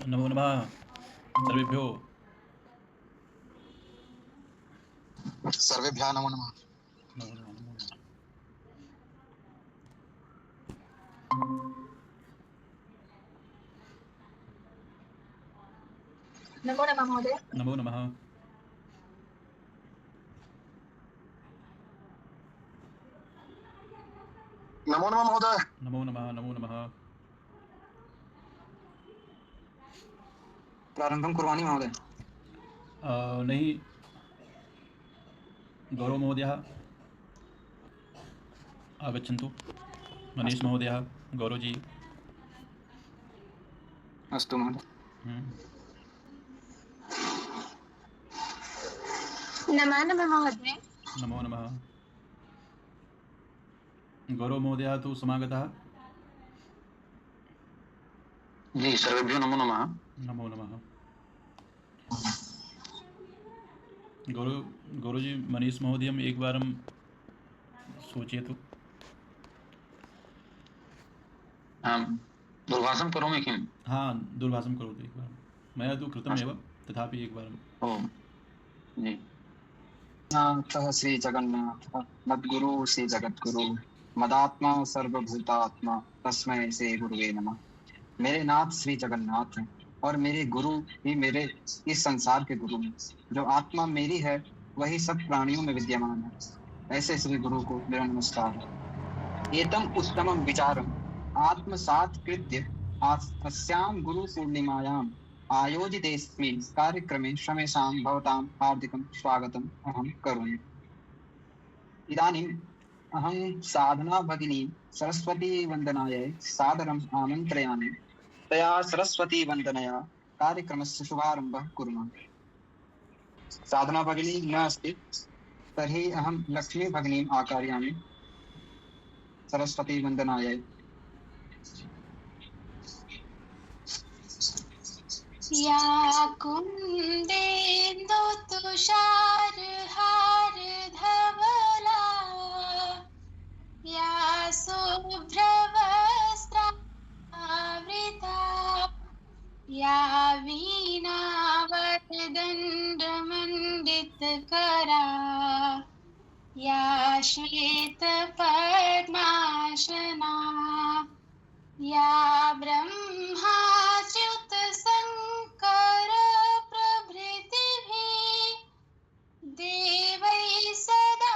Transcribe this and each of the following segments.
नमो नमः सर्वेभ्यो। सर्वेभ्यः नमो नमः। नमो नमः नमो नमः। नमो नमः महोदय। नमो नमः। नमो नमः महोदय। नमो नमः नमो नमः। प्रारम्भं कुर्वाणि महोदय? नहीं, गौरव महोदयः आगच्छन्तु। मनीष महोदयः, गौरव जी। अस्तु महोदय। नमो नमः महोदय। नमो नमः। गौरव महोदयः तु समागतः। जी सर्वेभ्यो नमो नमः। नमो नमः। गौरव जी, मनीष महोदयम् एकवारं सूचयतु। दूरभाषं करोमि किम्? हाँ, दूरभाषं करोतु एकवारं। मया तु कृतमेव, तथापि एकवारं। ओम जी। सः श्री जगन्नाथ मद्गुरु श्री जगद्गुरु मदात्मा सर्वभूतात्मा तस्मै श्री गुरुवे नमः। मेरे नाथ श्री जगन्नाथ हैं और मेरे गुरु ही मेरे इस संसार के गुरु हैं। जो आत्मा मेरी है वही सब प्राणियों में विद्यमान है। ऐसे श्री गुरु को मेरा नमस्कार। एतम उत्तमं विचारम् आत्मसात् कृत्य अस्यां गुरु पूर्णिमायाम् आयोजितेऽस्मिन् कार्यक्रमे शमेषां भवतां हार्दिकं स्वागतम् अहं करोमि। इदानीम् अहं साधना भगिनी सरस्वती वन्दनायै सादरम् आमन्त्रयामि। तया सरस्वती वन्दनया कार्यक्रमस्य शुभारम्भः कुर्मः। साधना भगिनी न अस्ति, तर्हि अहं लक्ष्मी भगिनीम् आकारयामि सरस्वती वन्दनायै। या कुन्देन्दु तुषारहार धवला या शुभ्रवस्त्रावृता या वीणावरदण्डमण्डितकरा या श्वेतपद्मासना या ब्रह्माच्युतशङ्कर प्रभृतिभिः देवैः सदा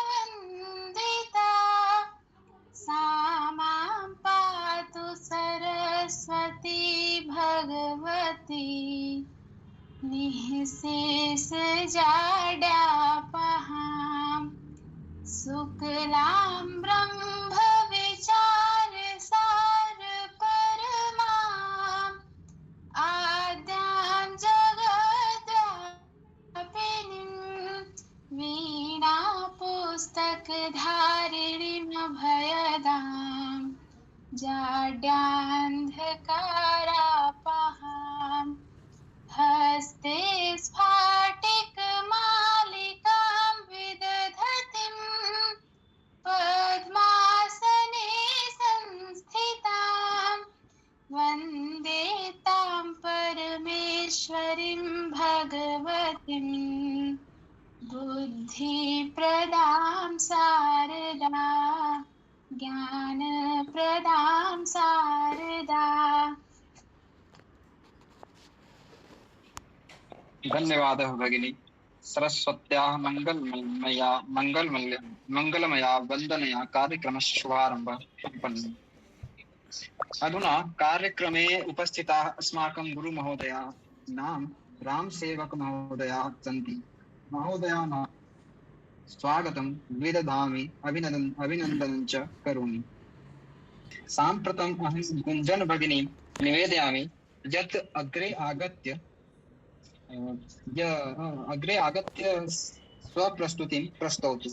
वन्दिता सा मां पातु सरस्वती भगवती निःशेषजाड्यापहाम् शुक्लां ब्रह्मविचारसार परमाम् आद्यां जगद्व्यापिनीं वीणापुस्तकधारिणीं अभयदां जाड्यान्धकारापहाम् हस्ते स्फाटिकमालिकां विदधतीं पद्मासने संस्थितां वन्दे तां परमेश्वरीं भगवतीं बुद्धिप्रदां शारदा ज्ञानप्रदां शारदा। धन्यवादः भगिनी। सरस्वत्याः मंगलमया वन्दनया कार्यक्रमस्य शुभारम्भः सम्पन्नः। अधुना कार्यक्रमे उपस्थिताः अस्माकं गुरुमहोदयाः नाम रामसेवकमहोदयाः सन्ति। महोदयानां स्वागतं विदधामि, अभिनन्दनं च करोमि। साम्प्रतम् अहं गुञ्जन भगिनीं निवेदयामि यत् अग्रे आगत्य स्वप्रस्तुतिं प्रस्तौतु।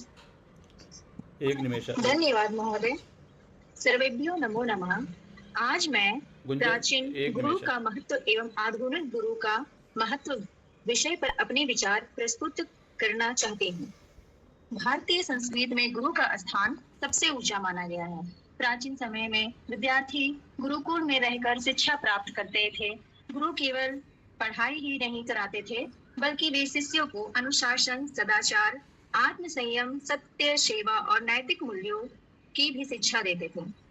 एक निमेष। धन्यवाद महोदय। सर्वेभ्यो नमो नमः। आज मैं प्राचीन गुरु का महत्व एवं आधुनिक गुरु का महत्व विषय पर अपने विचार प्रस्तुत करना चाहती हूँ। भारतीय संस्कृति में गुरु का स्थान सबसे ऊंचा माना गया है। प्राचीन समय में विद्यार्थी गुरुकुल में रहकर शिक्षा प्राप्त करते थे। गुरु केवल पढ़ाई ही नहीं कराते थे, बल्कि वे शिष्यों को अनुशासन, सदाचार, आत्म संयम, सत्य, सेवा और नैतिक मूल्यों की भी शिक्षा देते थे।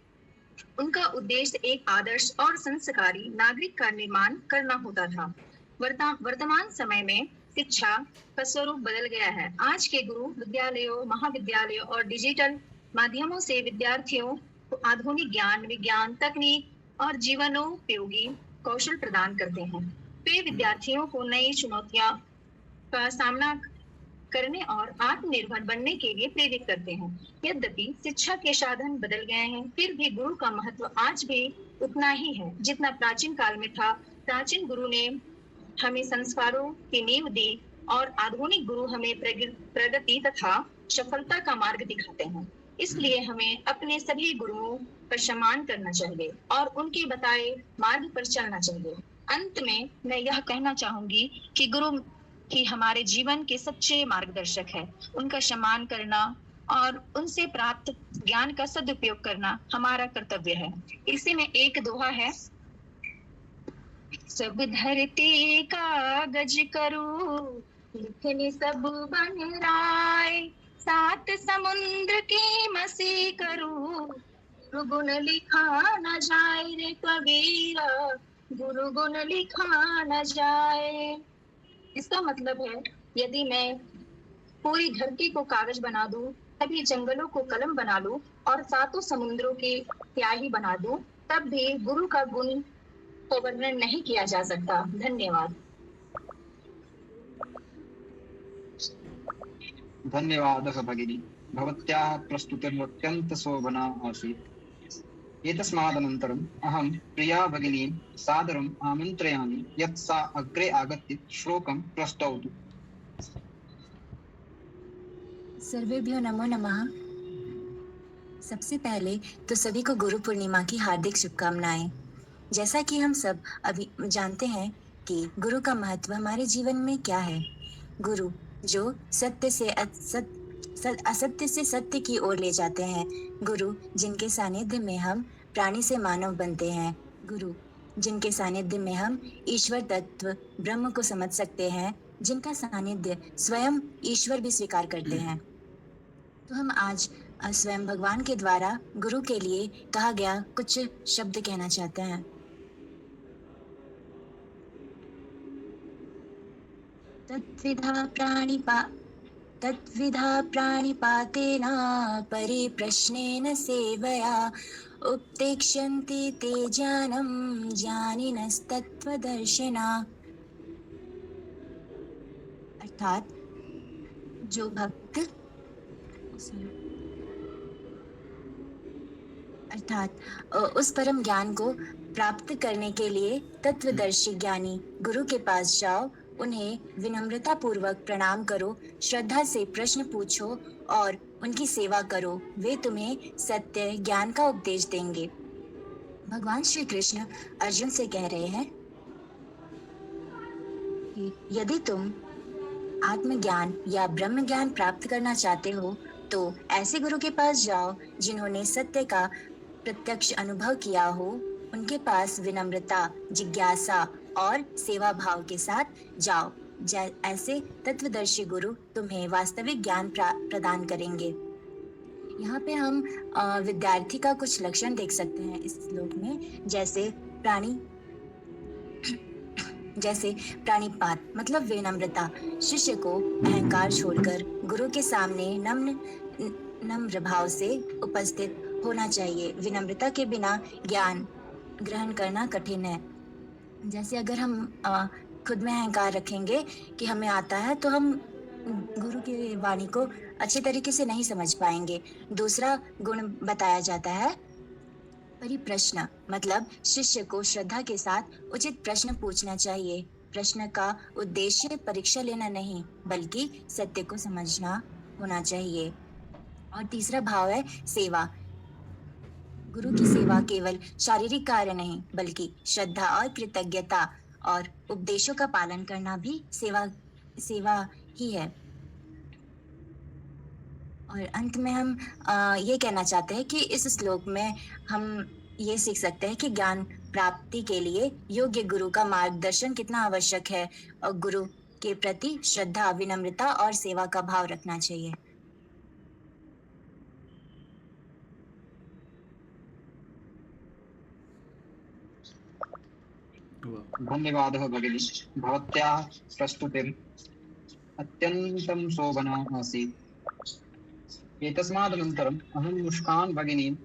उनका उद्देश्य एक आदर्श और संस्कारी नागरिक का निर्माण करना होता था। वर्तमान समय में शिक्षा का स्वरूप बदल गया है। आज के गुरु विद्यालयों, महाविद्यालयों और डिजिटल माध्यमों से विद्यार्थियों को आधुनिक ज्ञान, विज्ञान, तकनीक और जीवनोपयोगी कौशल प्रदान करते हैं। वे विद्यार्थियों को नई चुनौतियों का सामना करने और आत्मनिर्भर बनने के लिए प्रेरित करते हैं। यद्यपि शिक्षा के साधन बदल गए हैं, फिर भी गुरु का महत्व आज भी उतना ही है जितना प्राचीन काल में था। प्राचीन गुरु ने हमें संस्कारों की नींव दी और आधुनिक गुरु हमें प्रगति तथा सफलता का मार्ग दिखाते हैं। इसलिए हमें अपने सभी गुरुओं का सम्मान करना चाहिए और उनके बताए मार्ग पर चलना चाहिए। अंत में मैं यह कहना चाहूंगी कि गुरु ही हमारे जीवन के सच्चे मार्गदर्शक है। उनका सम्मान करना और उनसे प्राप्त ज्ञान का सदुपयोग करना हमारा कर्तव्य है। इसी में एक दोहा है, सब धरती कागज करूं, लिखने सब बन राय, सात समुद्र की मसी करूं, गुरु गुण लिखा न जाए रे कबीरा, गुरु गुण लिखा न जाए। इसका मतलब है, यदि मैं पूरी धरती को कागज बना दूं, सभी जंगलों को कलम बना लूं और सातों समुद्रों की स्याही बना दूं, तब भी गुरु का गुण को वर्णन नहीं किया जा सकता। धन्यवाद। धन्यवादः भगिनी, भवत्याः प्रस्तुतिर्त्यन्तशोभना आसीत्। एतस्मादनन्तरम् अहं प्रिया भगिनीं सादरम् आमन्त्रयामि यत् सा अग्रे आगत्य श्लोकं प्रस्तौतु। सर्वेभ्यो नमो नमः। सबसे पहले तो सभी को गुरु पूर्णिमा की हार्दिक शुभकामनाएं। जैसा कि हम सब अभी जानते हैं कि गुरु का महत्व हमारे जीवन में क्या है। गुरु जो सत्य से असत्य से सत्य की ओर ले जाते हैं। गुरु जिनके सानिध्य में हम प्राणी से मानव बनते हैं। गुरु जिनके सानिध्य में हम ईश्वर तत्व ब्रह्म को समझ सकते हैं, जिनका सानिध्य स्वयं ईश्वर भी स्वीकार करते हैं। तो हम आज स्वयं भगवान के द्वारा गुरु के लिए कहा गया कुछ शब्द कहना चाहते हैं। तद्विधा प्राणिपातेन परिप्रश्नेन सेवया उपदेक्ष्यन्ति ते ज्ञानं ज्ञानिनस्तत्त्वदर्शिना। अर्थात जो भक्त उस परम ज्ञान को प्राप्त करने के लिए तत्वदर्शी ज्ञानी गुरु के पास जाओ, उन्हें विनम्रता पूर्वक प्रणाम करो, श्रद्धा से प्रश्न पूछो और उनकी सेवा करो। वे तुम्हें सत्य ज्ञान का उपदेश देंगे। भगवान श्री कृष्ण अर्जुन से कह रहे हैं कि यदि तुम आत्मज्ञान या ब्रह्म ज्ञान प्राप्त करना चाहते हो तो ऐसे गुरु के पास जाओ जिन्होंने सत्य का प्रत्यक्ष अनुभव किया हो। उनके पास विनम्रता, जिज्ञासा और सेवा भाव के साथ जाओ। ऐसे तत्वदर्शी गुरु तुम्हें वास्तविक ज्ञान प्रदान करेंगे। यहाँ पे हम विद्यार्थी का कुछ लक्षण देख सकते हैं इस श्लोक में। जैसे प्राणिपात मतलब विनम्रता। शिष्य को अहंकार छोड़कर गुरु के सामने नम्र भाव से उपस्थित होना चाहिए। विनम्रता के बिना ज्ञान ग्रहण करना कठिन है। जैसे अगर हम खुद में अहंकार रखेंगे कि हमें आता है तो हम गुरु की वाणी को अच्छे तरीके से नहीं समझ पाएंगे। दूसरा गुण बताया जाता है परिप्रश्न, मतलब शिष्य को श्रद्धा के साथ उचित प्रश्न पूछना चाहिए। प्रश्न का उद्देश्य परीक्षा लेना नहीं बल्कि सत्य को समझना होना चाहिए। और तीसरा भाव है सेवा। गुरु की सेवा केवल शारीरिक कार्य नहीं बल्कि श्रद्धा और कृतज्ञता और उपदेशों का पालन करना भी सेवा ही है। और अंत में हम ये कहना चाहते हैं कि इस श्लोक में हम ये सीख सकते हैं कि ज्ञान प्राप्ति के लिए योग्य गुरु का मार्गदर्शन कितना आवश्यक है और गुरु के प्रति श्रद्धा, विनम्रता और सेवा का भाव रखना चाहिए। धन्यवादः भगिनी, भवत्याः प्रस्तुतिम् अत्यन्तं शोभना आसीत्। एतस्मादनन्तरम् अहं मुस्कान् भगिनीं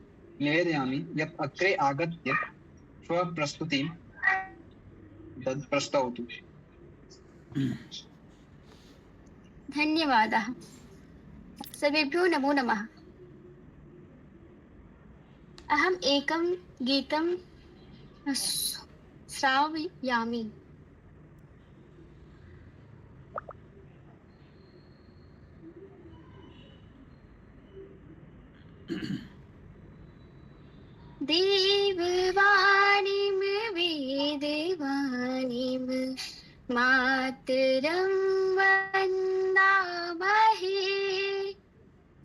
निवेदयामि यत् अग्रे आगत्य स्वप्रस्तुतिं प्रस्तौतु। धन्यवादः। सर्वेभ्यो नमो नमः। अहम् एकं गीतं श्रावयामि। देववाणीं वेदवाणीं मातरं वन्दामहे,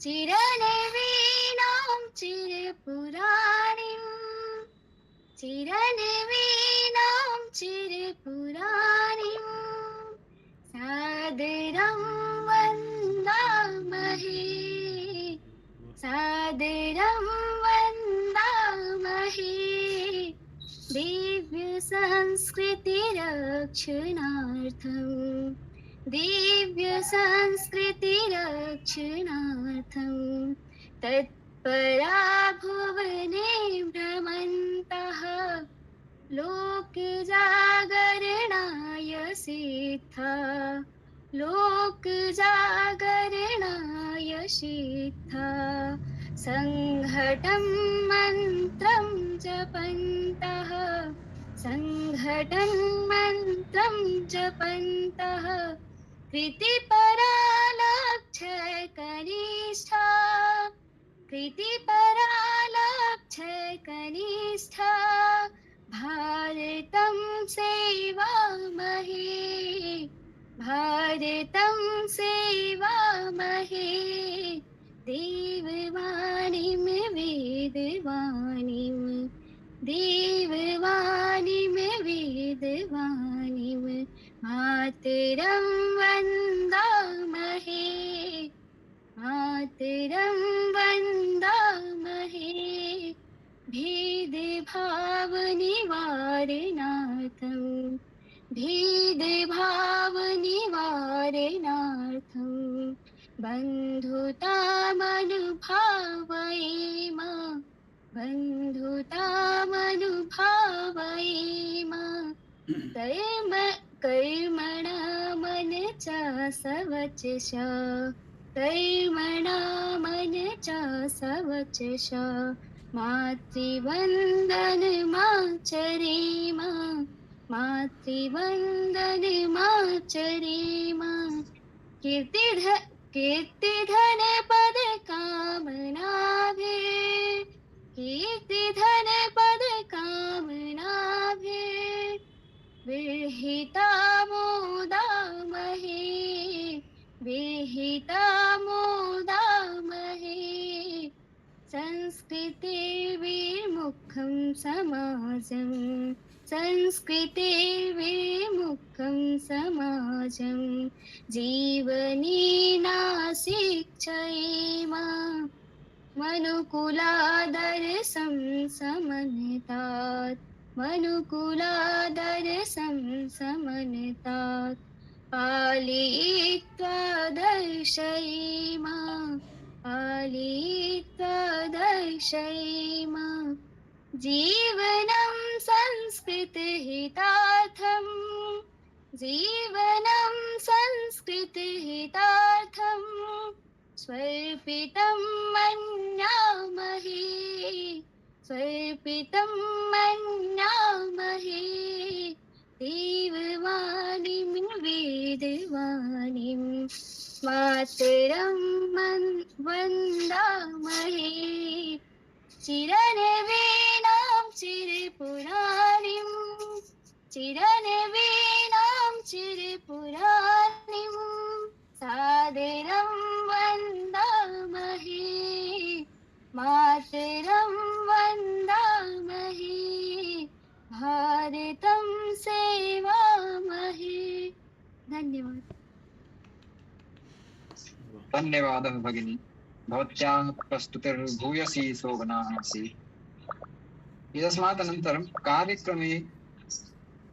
चिरनवीनां चिरपुराणीं, चिरनवीनां चिरपुराणीं सादरं वन्दामहे, सादरं वन्दामहे। दिव्य संस्कृतिरक्षणार्थं, दिव्य संस्कृतिरक्षणार्थं तत्परा भुवने भ्रमन्तः लोकजागरणाय सिद्धा, लोकजागरणाय सिद्धा संघटं मन्त्रं जपन्तः, संघटं मन्त्रं जपन्तः कृतिपरा लक्ष्यकनिष्ठा, कृतिपरा लक्ष्यकनिष्ठा भारतं सेवामहे, भारतं सेवामहे। देववाणीं वेदवाणीं, देववाणीं वेदवाणीं मातरं वन्दामहे, मातरं वन्दामहे। भेदभावनिवारणार्थं, भेदभावनिवारणार्थं बन्धुतामनुभावयेम, बन्धुतामनुभावयेम। कर्मणा मनसा सवचसा, कर्मणा मनसा सवचसा मातृवन्दनमाचरेम, मातृवन्दनमाचरेम। कीर्तिधन पद कामनाभे, कीर्तिधन पद कामनाभे विहिता मोदामहे, विहिता मोदामहे। संस्कृतिर्विमुखं समाजं, संस्कृतिर्विमुखं समाजं जीवनेना शिक्षयेम। मनुकुलादर्शं समन्वितात्, मनुकुलादर्शं समन्वितात् पालयित्वा दर्शयेम, पालयित्वा दर्शयेम। जीवनं संस्कृतहितार्थं, जीवनं संस्कृतहितार्थं स्वल्पितं मन्यामहे, स्वल्पितं मन्यामहे। देववाणीं वेदवाणीं मातरं वन्दामहे, चिरनवीनां चिरपुराणीं, चिरनवीनां चिरपुराणीं सादरं वन्दामहे, मातरं वन्दामहे। धन्यवादः भगिनी, भवत्याः प्रस्तुतिर्भूयसी शोभनासि। इतस्मात् अनन्तरं कार्यक्रमे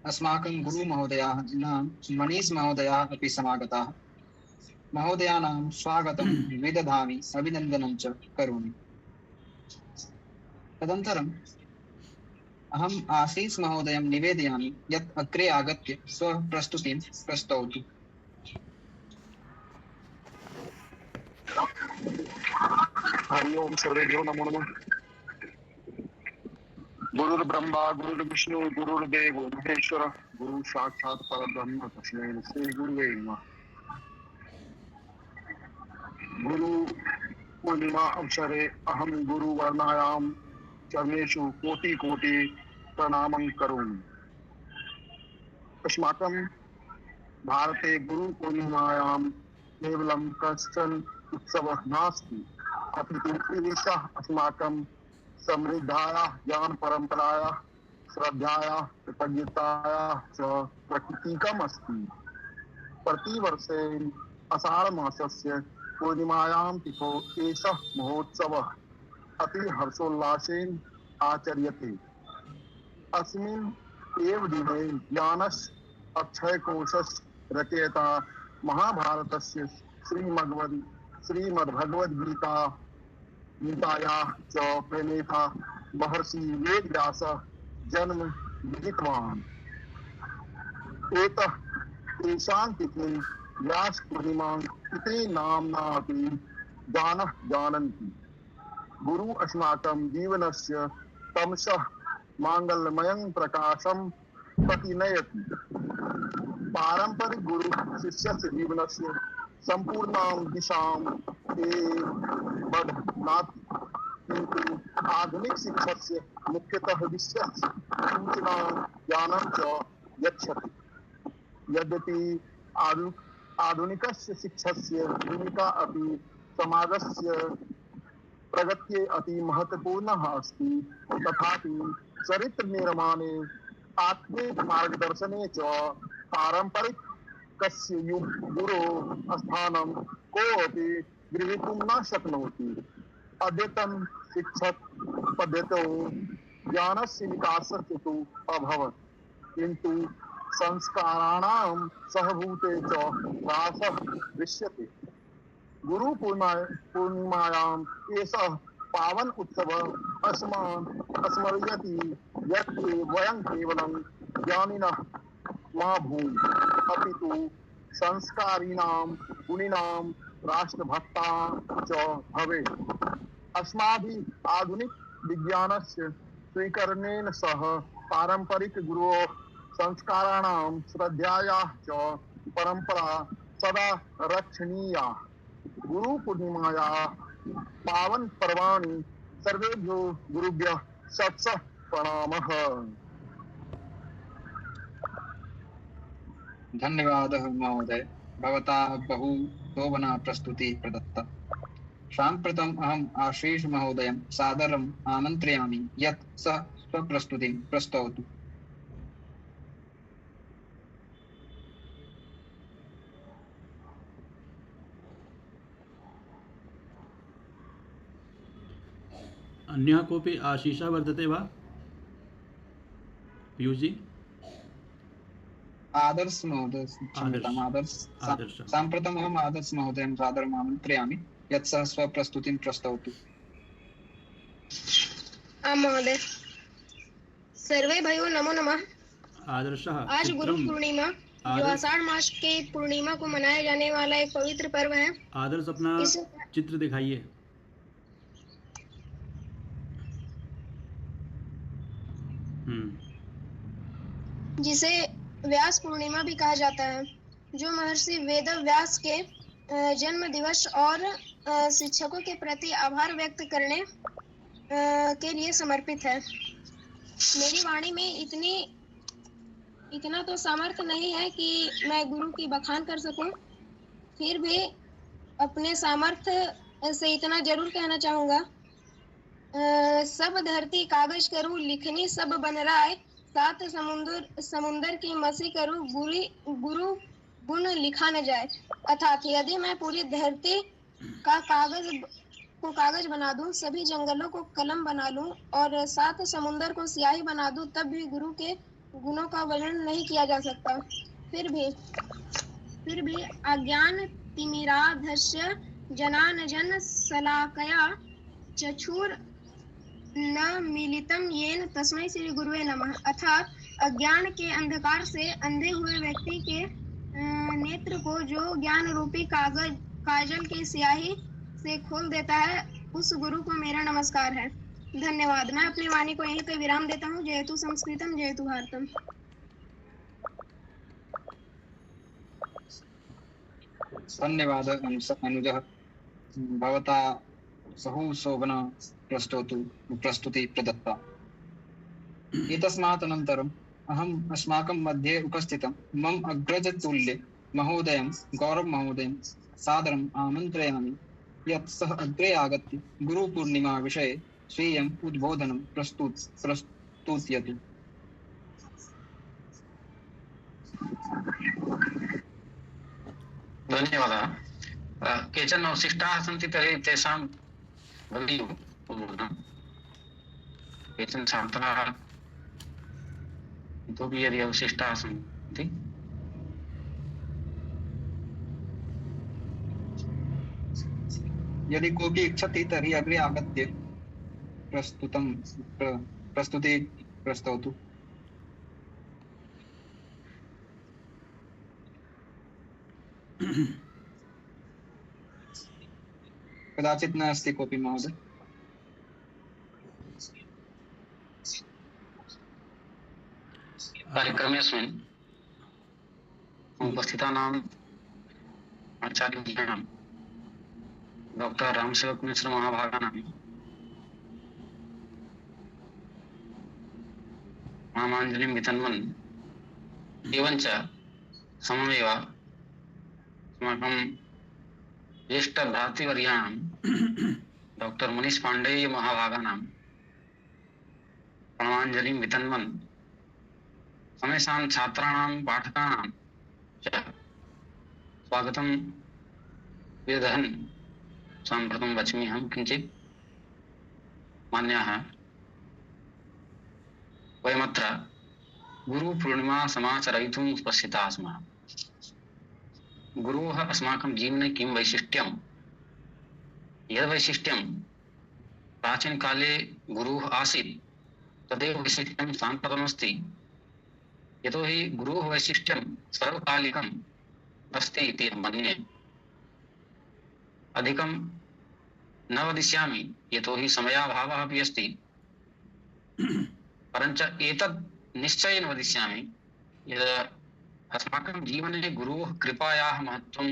अस्माकं गुरुमहोदयाः नाम मनीष महोदयाः अपि समागताः। महोदयानां स्वागतं विदधामि, अभिनन्दनं च करोमि। तदनन्तरम् अहम् आशीष महोदयं निवेदयामि यत् अग्रे आगत्य स्वप्रस्तुतिं प्रस्तौतु। हरि ओम, सर्वेभ्यो नमो नमः। गुरुर्ब्रह्मा गुरुर्विष्णु गुरुर्देव महेश्वर, गुरु साक्षात् परब्रह्म तस्मै श्री गुरुवे नमः। गुरु पूर्णिमा अवसरे अहम गुरुवर्णायां चरणेषु कोटि कोटि प्रणामं करोमि। अस्माकं भारते गुरु पूर्णिमायां केवलं कश्चन उत्सवः नास्ति, अपि तु एषः अस्माकं समृद्धायाः ज्ञान परंपरायाः श्रद्धायाः कृतज्ञतायाः च प्रतीकम् अस्ति। प्रतिवर्षे आषाढ़ मासस्य पूर्णिमायां तिथौ एषः महोत्सवः अति हर्षोल्लासेन आचर्यते। अस्मिन् एव दिने ज्ञानस्य अक्षयकोशस्य रचयिता महाभारतस्य श्रीमद्भगवद्गीतायाः च प्रणेता महर्षि वेदव्यासः जन्म विहितवान्। एतः तेषां तिथिं व्यासपूर्णिमा इति नाम्ना अपि जानः जानन्ति। गुरु अस्माकं जीवनस्य तमसः माङ्गल्यमयं प्रकाशं प्रतिनयति। पारंपरिक गुरु शिष्यस्य जीवनस्य संपूर्णां दिशां बध्नाति, किन्तु आधुनिक शिक्षकस्य मुख्यतः विषयस्य सूचना ज्ञानं च यच्छति। यद्यपि आधुनिकस्य शिक्षकस्य भूमिका अपि समाजस्य प्रगत्यै अति महत्वपूर्णः अस्ति, तथापि चरित्र निर्माणे आत्मिक मार्गदर्शने च पारंपरिक कस्य गुरो स्थानं कोऽपि गृहीतुं न शक्नोति। अद्यतन शिक्षक पद्धतौ ज्ञानस्य विकासः तु अभवत्, किन्तु संस्काराणां सहभूते च ह्रासः दृश्यते। गुरु पूर्णिमायाम् एषः पावन उत्सवः अस्मान् स्मरयति यत् वयं केवलं ज्ञानिनः मा भूम, अपि तु संस्कारिणां गुणिनां राष्ट्रभक्ताः च भवेत्। अस्माभिः आधुनिक विज्ञानस्य स्वीकरणेन सह पारंपरिक गुरोः संस्काराणां श्रद्धायाः च परंपरा सदा रक्षणीया। गुरु पूर्णिमायाः पावन पर्वाणि सर्वेभ्यो गुरुभ्यः शतशः प्रणामः। धन्यवादः महोदय, भवतः बहु शोभना प्रस्तुतिः प्रदत्ता। साम्प्रतम् अहम् आशीष महोदयं सादरम् आमन्त्रयामि यत् सः स्वप्रस्तुतिं प्रस्तौतु। अन्यः कोऽपि आशीषः वर्तते वा पीयूष जी? आदर्श महोदय, साम्प्रतम् अहम् आदर्श महोदयं सादरम् आमन्त्रयामि यत् सः स्वप्रस्तुतिं प्रस्तौतु। आम महोदय। सर्वे भयो नमो नमः। आदर्शः, आज गुरु पूर्णिमा जो आषाढ़ मास के पूर्णिमा को मनाया जाने वाला एक पवित्र पर्व है। आदर्श अपना चित्र दिखाइए। जिसे व्यास पूर्णिमा भी कहा जाता है, जो महर्षि वेद व्यास के जन्म दिवस और शिक्षकों के प्रति आभार व्यक्त करने के लिए समर्पित है। मेरी वाणी में इतना तो सामर्थ्य नहीं है कि मैं गुरु की बखान कर सकूं, फिर भी अपने सामर्थ्य से इतना जरूर कहना चाहूंगा। सब धरती कागज करूं, लिखनी सब बन राय, सात समुंदर की मसी करूं, गुरु गुण लिखा न जाए। अर्थात यदि मैं पूरी धरती कागज बना दूं, सभी जंगलों को कलम बना लूं और 7 समुंदर को स्याही बना दूं, तब भी गुरु के गुणों का वर्णन नहीं किया जा सकता। फिर भी अज्ञान तिमिराधस्य जनानजन शलाकया चक्षुर न मिलितम येन तस्मै श्री गुरुवे नमः। अर्थात अज्ञान के अंधकार से अंधे हुए व्यक्ति के नेत्र को जो ज्ञान रूपी काजल की स्याही से खोल देता है, उस गुरु को मेरा नमस्कार है। धन्यवाद। मैं अपनी वाणी को यहीं पे विराम देता हूँ। जयतु संस्कृतम जयतु भारतम। धन्यवाद अनुजः भवता सहूशोभन प्रस्तुति प्रदत्ता। एतस्मात् अनन्तरम् अहम् अस्माकं मध्ये उपस्थितं मम अग्रजतुल्य महोदयं गौरव महोदयं सादरम् आमन्त्रयामि यत् सः अग्रे आगत्य गुरुपूर्णिमा विषये स्वीयम् उद्बोधनं प्रस्तुत्यतु। धन्यवादः। केचन अवशिष्टाः सन्ति तर्हि तेषां भवेयुः उद्बोधनं। केचन छात्राः इतोपि यदि अवशिष्टाः सन्ति यदि कोऽपि इच्छति तर्हि अग्रे आगत्य प्रस्तुति प्रस्तौतु। कदाचित् नास्ति कोऽपि महोदय। कार्यक्रमेऽस्मिन् उपस्थितानाम् आचार्याणां डॉक्टर रामसेवक मिश्र महाभागानां मामाञ्जलिं वितन्वन् एवञ्च सममेव अस्माकं ज्येष्ठ भ्रातृवर्याणां डॉक्टर मनीष पाण्डेय महाभागानां प्रणमाञ्जलिं वितन्वन् समेषां छात्राणां पाठकानां च स्वागतं विदधन् साम्प्रतं वच्मि अहं किञ्चित्। मान्याः, वयमत्र गुरुपूर्णिमा समाचरयितुम् उपस्थिताः स्मः। गुरोः अस्माकं जीवने किं वैशिष्ट्यं, यद्वैशिष्ट्यं प्राचीनकाले गुरुः आसीत् तदेव वैशिष्ट्यं साम्प्रतमस्ति। यतोहि गुरोः वैशिष्ट्यं सर्वकालिकम् अस्ति इति अहं मन्ये। अधिकं न वदिष्यामि यतोहि समयाभावः अपि अस्ति, परञ्च एतत् निश्चयेन वदिष्यामि यत् अस्माकं जीवने गुरोः कृपायाः महत्त्वं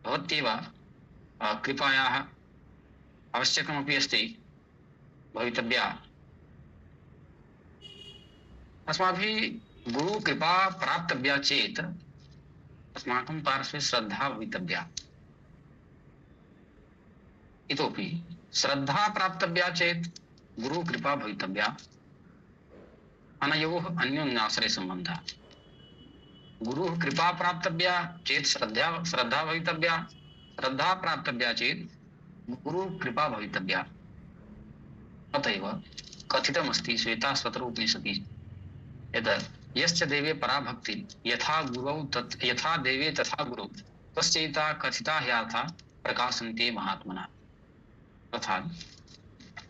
भवत्येव। कृपायाः आवश्यकमपि अस्ति, भवितव्या। अस्माभिः गुरुकृपा प्राप्तव्या चेत् अस्माकं पार्श्वे श्रद्धा भवितव्या। इतोपि श्रद्धा प्राप्तव्या चेत् गुरुकृपा भवितव्या। अनयोः अन्योन्याश्रयसम्बन्धः। गुरुः कृपा प्राप्तव्या चेत् श्रद्धा भवितव्या, श्रद्धा प्राप्तव्या चेत् गुरुकृपा भवितव्या। अतएव कथितमस्ति श्वेताश्वतर उपनिषदि यत् यश्च देवे परा भक्ति यथा देवे तथा गुरौ तस्यैता कथिता ह्यार्था प्रकाशन्ते महात्मना। अर्थात्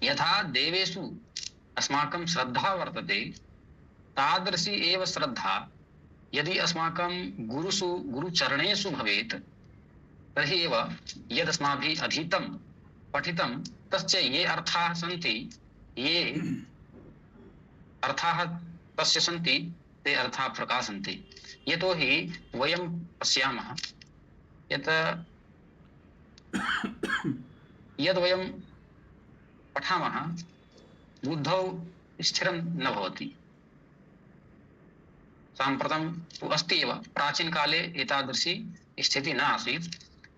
यथा देवेषु अस्माकं श्रद्धा वर्तते तादृशी एव श्रद्धा यदि अस्माकं गुरुचरणेषु भवेत् तर्हि एव यदस्माभिः अधीतं पठितं तस्य ये अर्थाः सन्ति, ये अर्थाः तस्य सन्ति, ते अर्थाः प्रकाशन्ते। यतोहि वयं पश्यामः यत् यद् वयं पठामः बुद्धौ स्थिरं न भवति। साम्प्रतं तु अस्ति एव, प्राचीनकाले एतादृशी स्थितिः न आसीत्,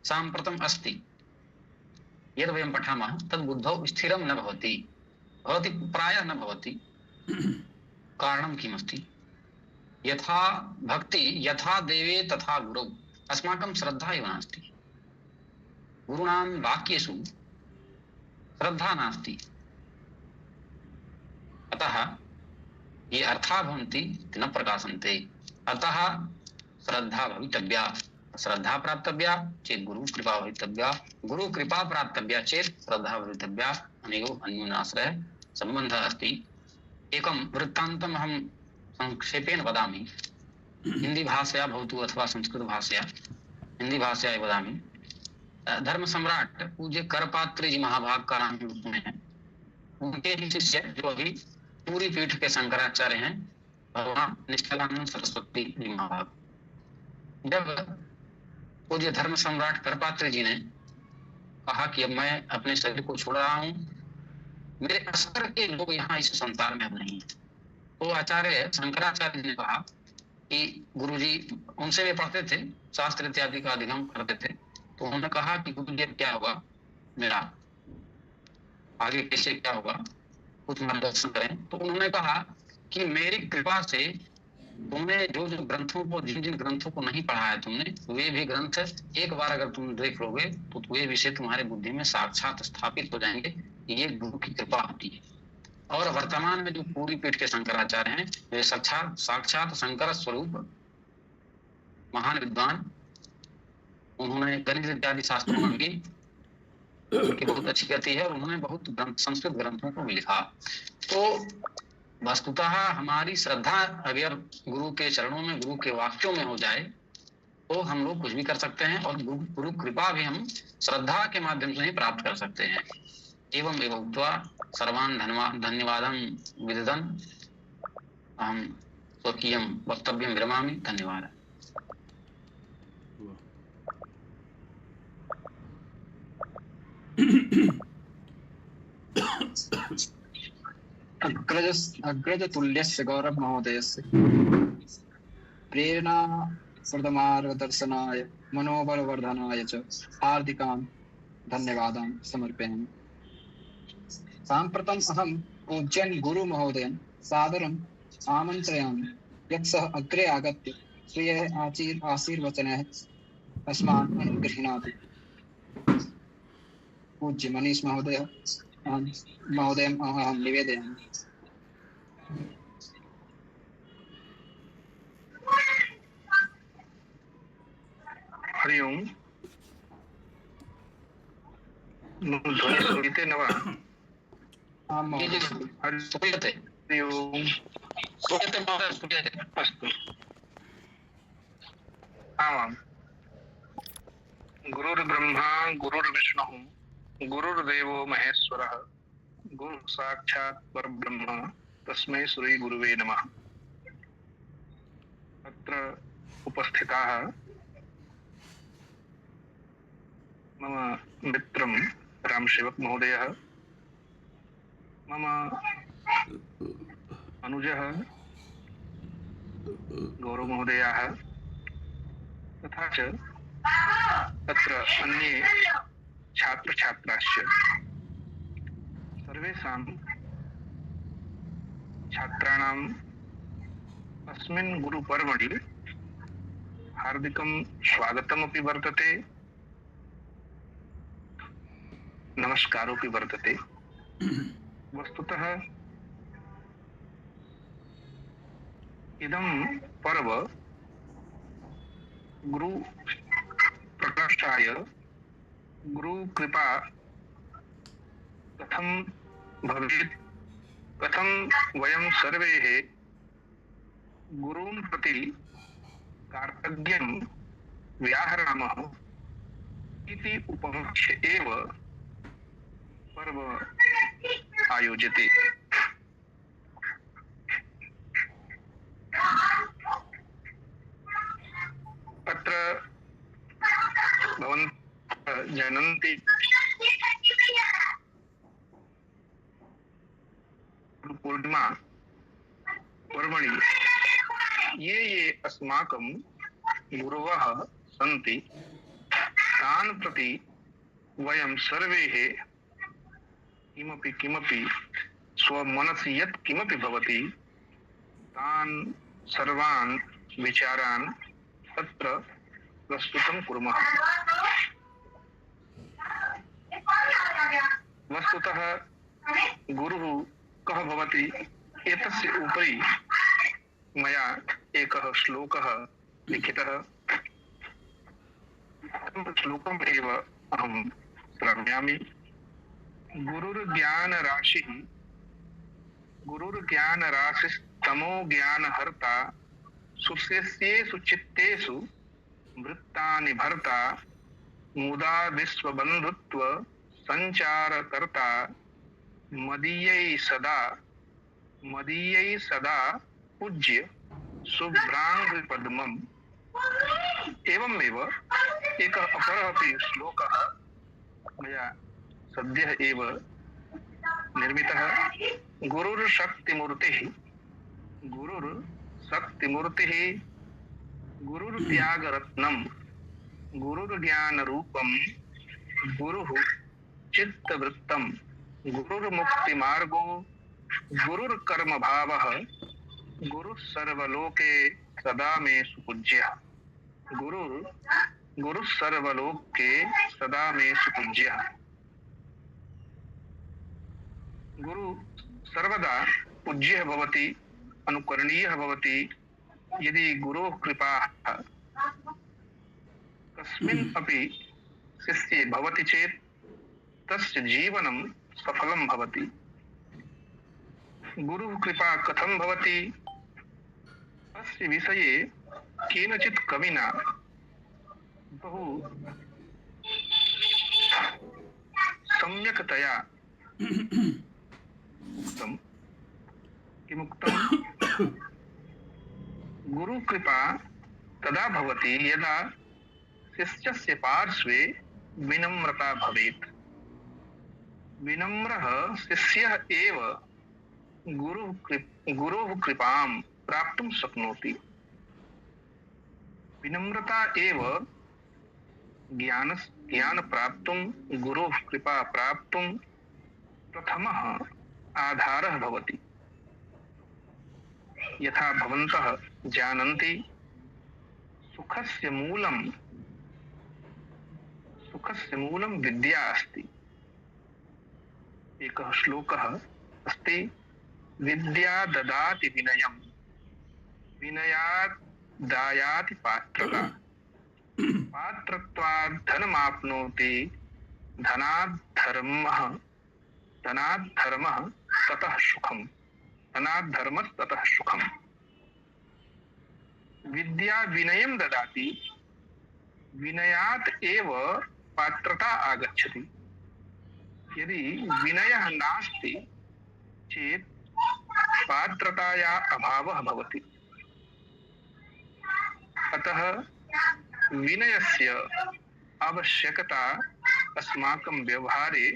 साम्प्रतम् अस्ति। यद् वयं पठामः तद् बुद्धौ स्थिरं न भवति, प्रायः न भवति। कारणं किमस्ति? यथा भक्ति यथा देवे तथा गुरौ, अस्माकं श्रद्धा एव नास्ति। गुरूणां वाक्येषु श्रद्धा नास्ति, अतः ये अर्थाः भवन्ति न प्रकाशन्ते। अतः श्रद्धा भवितव्या, श्रद्धा प्राप्तव्या चेत् गुरु कृपा भवितव्या, गुरु कृपा प्राप्तव्या चेत् श्रद्धा भवितव्या। अनयोः अन्योन्याश्रयः सम्बन्धः अस्ति। एकं वृत्तान्तम् अहं संक्षेपेण वदामि, हिंदी भाषया भवतु अथवा संस्कृत भाषया, हिंदी भाषया वदामि। धर्म सम्राट पूज्य करपात्री जी महाभाग का नाम में है, उनके ही शिष्य जो अभी पूरी पीठ के शंकराचार्य हैं, भगवान निष्कलानंद सरस्वती जी महाभाग। जब पूज्य धर्म सम्राट करपात्री जी ने कहा कि अब मैं अपने शरीर को छोड़ रहा हूं, मेरे स्तर के लोग यहाँ इस संसार में अब नहीं, तो आचार्य शंकराचार्य जी ने कहा कि गुरुजी, उनसे वे पढ़ते थे, शास्त्र इत्यादि का अधिगम करते थे, तो उन्होंने कहा कि गुरुजी क्या होगा मेरा, आगे कैसे क्या होगा, कुछ मार्गदर्शन करें। तो उन्होंने कहा कि मेरी कृपा से तुमने जो जो ग्रंथों को, जिन जिन ग्रंथों को नहीं पढ़ा है तुमने, वे भी ग्रंथ एक बार अगर तुम देख लोगे तो वे विषय तुम्हारे बुद्धि में साक्षात स्थापित हो जाएंगे। ये गुरु की कृपा होती है। और वर्तमान में जो पूरी पीठ के शंकराचार्य हैं, वे साक्षात शंकर स्वरूप महान विद्वान, उन्होंने गणित इत्यादि शास्त्रों में भी उनकी बहुत अच्छी गति है और उन्होंने बहुत संस्कृत ग्रंथों को भी लिखा। तो वस्तुतः हमारी श्रद्धा अगर गुरु के चरणों में, गुरु के वाक्यों में हो जाए तो हम लोग कुछ भी कर सकते हैं, और गुरु कृपा भी हम श्रद्धा के माध्यम से ही प्राप्त कर सकते हैं। एवं एवं उक्त्वा सर्वान् धन्यवादं विदधन् अहं स्वकीयं वक्तव्यं विरमामि। धन्यवादः। अग्रजतुल्यस्य गौरव महोदयस्य प्रेरणा प्रदमार्गदर्शनाय मनोबलवर्धनाय च हार्दिकान् धन्यवादान् समर्पयामि। साम्प्रतम् अहं पूज्यन् गुरु महोदयं सादरम् आमन्त्रयामि यत् सः अग्रे आगत्य स्वीयैः आशीर्वचनैः अस्मान् अनुगृह्णाति। पूज्य मनीष महोदयम् अहं निवेदयामि। हरि ओम। ध्वनि श्रूयते न वा? आं महोदय। श्रूयते। हरि ओम। श्रूयते महोदय, श्रूयते। अस्तु। आमां। गुरुर्ब्रह्मा गुरुर्विष्णुः गुरुर्देवो महेश्वरः गुरु साक्षात् परब्रह्म तस्मै श्री गुरुवे नमः। अत्र उपस्थिताः मम मित्रं रामसेवक महोदयः, मम अनुजः गौरव महोदयाः, तथा च अत्र अन्ये छात्र-छात्राश्च, सर्वेषां छात्राणाम् अस्मिन् गुरुपर्वणि हार्दिकं स्वागतमपि वर्तते, नमस्कारोऽपि वर्तते। वस्तुतः इदं पर्व गुरु प्रकाशाय, गुरु कृपा कथं भवेत्, कथं वयं सर्वे गुरून् प्रति कार्तज्ञं व्याहरामः इति उपलक्ष्य एव पर्व आयोज्यते। अत्र भवन्तः जानन्ति गुरुपूर्णिमा पर्वणि ये अस्माकं गुरवः सन्ति तान् प्रति वयं सर्वे किमपि स्वमनसि यत् किमपि भवति तान् सर्वान् विचारान् तत्र प्रस्तुतं कुर्मः। वस्तुतः गुरुः कः भवति एतस्य उपरि मया एकः श्लोकः लिखितः। श्लोकम् एव अहं श्रावयामि। गुरुर्ज्ञानराशिस्तमो ज्ञानहर्ता सुशिष्येषु चित्तेषु वृत्तानि भर्ता मुदा विश्वबन्धुत्व संचारकर्ता मदीयै सदा पूज्य शुभ्राङ्गपद्मम्। एवमेव एकः अपरः अपि श्लोकः मया सद्यः एव निर्मितः। गुरुर्शक्तिमूर्तिः गुरुर्त्यागरत्नम् गुरुर्ज्ञानरूपम् गुरुः चित्तवृत्तम् गुरुर्मुक्तिमार्गो गुरुर्कर्मभावः गुरुः सर्वलोके सदा मे सुपूज्यः। गुरुः सर्वलोके सदा मे सुपूज्यः। गुरु सर्वदा पूज्यः भवति, अनुकरणीयः भवति। यदि गुरोः कृपा कस्मिन् अपि शिष्ये भवति चेत् तस्य जीवनं सफलं भवति। गुरुः कृपा कथं भवति? अस्य विषये केनचित् कविना बहु सम्यक्तया उक्तं। किमुक्तं? गुरुकृपा तदा भवति यदा शिष्यस्य पार्श्वे विनम्रता भवेत्। विनम्रः शिष्यः एव गुरोः कृपां प्राप्तुं शक्नोति। विनम्रता एव ज्ञान प्राप्तुं गुरोः कृपा प्राप्तुं प्रथमः आधारः भवति। यथा भवन्तः जानन्ति सुखस्य मूलं विद्या अस्ति। एकः श्लोकः अस्ति, विद्या ददाति विनयम् विनयात् दायाति पात्रता पात्रत्वात् धनमाप्नोति धनात् धर्मः ततः सुखम् धनात् धर्मस्ततः सुखम्। विद्या विनयं ददाति, विनयात् एव पात्रता आगच्छति। यदि विनयः नास्ति चेत् पात्रतायाः अभावः भवति। अतः विनयस्य आवश्यकता अस्माकं व्यवहारे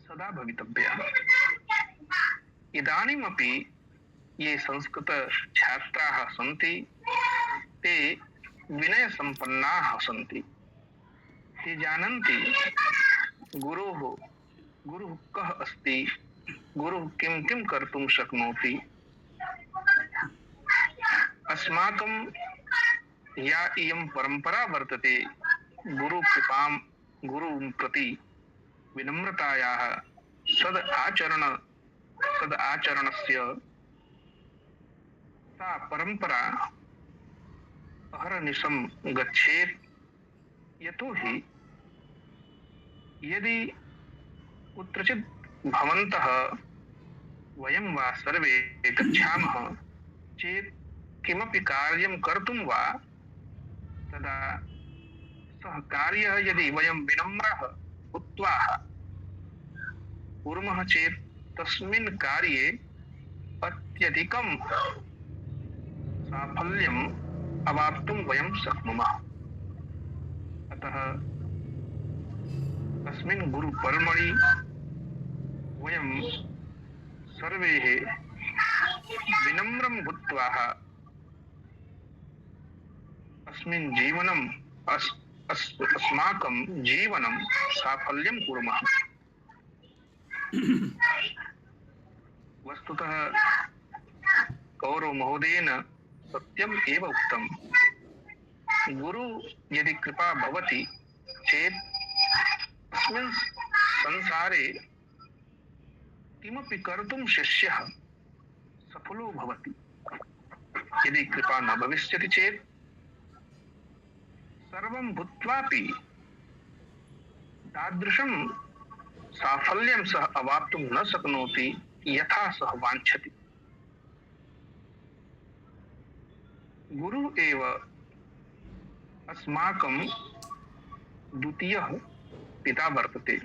सदा भवितव्या। इदानीमपि ये संस्कृत छात्राः सन्ति ते विनयसम्पन्नाः सन्ति। ते जानन्ति गुरुः कः अस्ति, गुरुः किं कर्तुं शक्नोति। अस्माकं या इयं परम्परा वर्तते गुरुं प्रति विनम्रतायाः सदाचरणस्य सा परम्परा अहर्निशं गच्छेत्। यतोहि यदि कुत्रचित् भवन्तः वयं वा सर्वे गच्छामः चेत् किमपि कार्यं कर्तुं वा तदा सः कार्यः यदि वयं विनम्रः भूत्वा कुर्मः चेत् तस्मिन् कार्ये अत्यधिकं साफल्यम् अवाप्तुं वयं शक्नुमः। अतः तस्मिन् गुरुपर्वणि वयं सर्वे विनम्रं भूत्वा अस्माकं जीवनं साफल्यं कुर्मः। वस्तुतः कौरव महोदयेन सत्यम् एव उक्तम्। गुरु यदि कृपा भवति चेत् तस्मिन् संसारे किमपि कर्तुं शिष्यः सफलो भवति। यदि कृपा न भविष्यति चेत् सर्वं भूत्वापि तादृशं साफल्यं सः अवाप्तुं न शक्नोति यथा सः वाञ्छति। गुरुः एव अस्माकं द्वितीयः पिता वर्तते।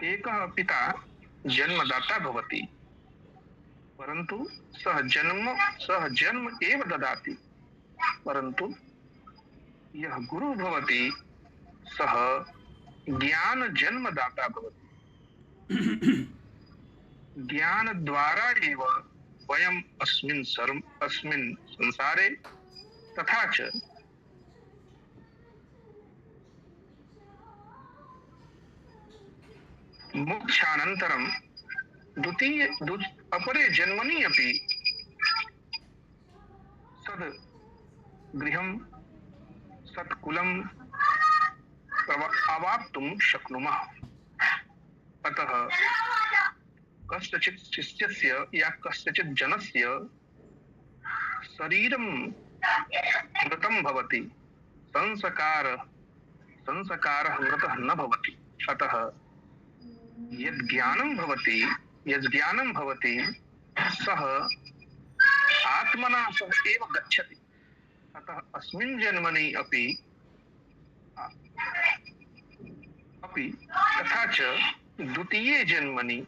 एकः पिता जन्मदाता भवति, परंतु सः जन्म एव ददाति, परंतु यः गुरुः भवति सः ज्ञान जन्मदाता भवति। ज्ञान द्वारा एव वयम् अस्मिन् संसारे तथा च मोक्षानन्तरं अपरे जन्मनि अपि सद् गृहं सत्कुलं अवाप्तुं शक्नुमः। अतः कस्यचित् शिष्यस्य या कस्यचित् जनस्य शरीरं मृतं भवति, संस्कारः मृतः न भवति। अतः यद् ज्ञानं भवति सः आत्मना सह एव गच्छति। अतः अस्मिन् जन्मनि अपि तथा च द्वितीये जन्मनि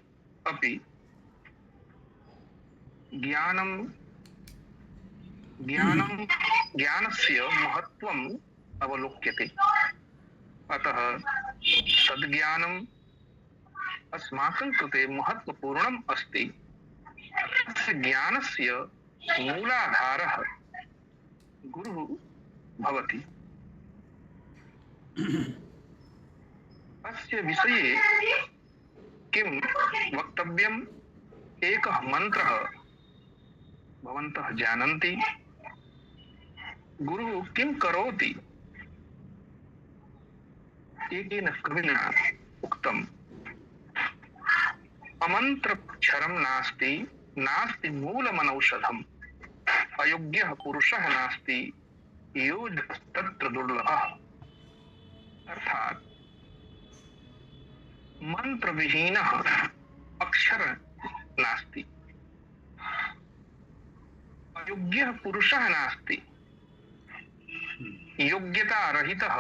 अपि ज्ञानस्य महत्त्वम् अवलोक्यते। अतः सद्ज्ञानम् अस्माकं कृते महत्त्वपूर्णम् अस्ति। अस्य ज्ञानस्य मूलाधारः गुरुः भवति। अस्य विषये किं वक्तव्यम्? एकः मन्त्रः भवन्तः जानन्ति। गुरुः किं करोति? एकेन कविना उक्तम्, अमन्त्रक्षरं नास्ति मूलमनौषधम्, अयोग्यः पुरुषः नास्ति योजस्तत्र दुर्लभः। अर्थात मंत्र विहीनः अक्षर नास्ति, अयोग्यः पुरुषः नास्ति, योग्यता रहितः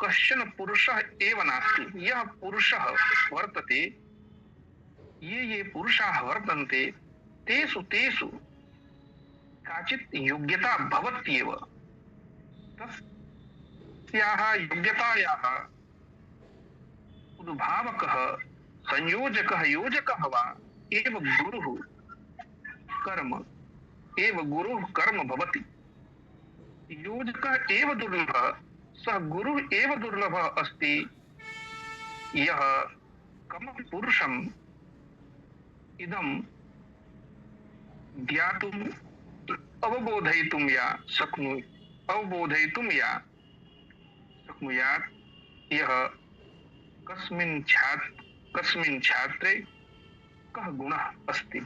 कश्चन पुरुषः एव नास्ति। यः पुरुषः वर्तते, ये पुरुषाः वर्तन्ते, तेषु काचित् योग्यता भवत्येव। तस्याः योग्यतायाः उद्भावकः, संयोजकः, योजकः वा एव गुरुः कर्म भवति। योजकः एव दुर्लभः, सः गुरुः एव दुर्लभः अस्ति। यः कमपि पुरुषम् इदं ज्ञातुम् अवबोधयितुं या शक्नुयात्, यः कस्मिन् छात्रे कः गुणः अस्ति।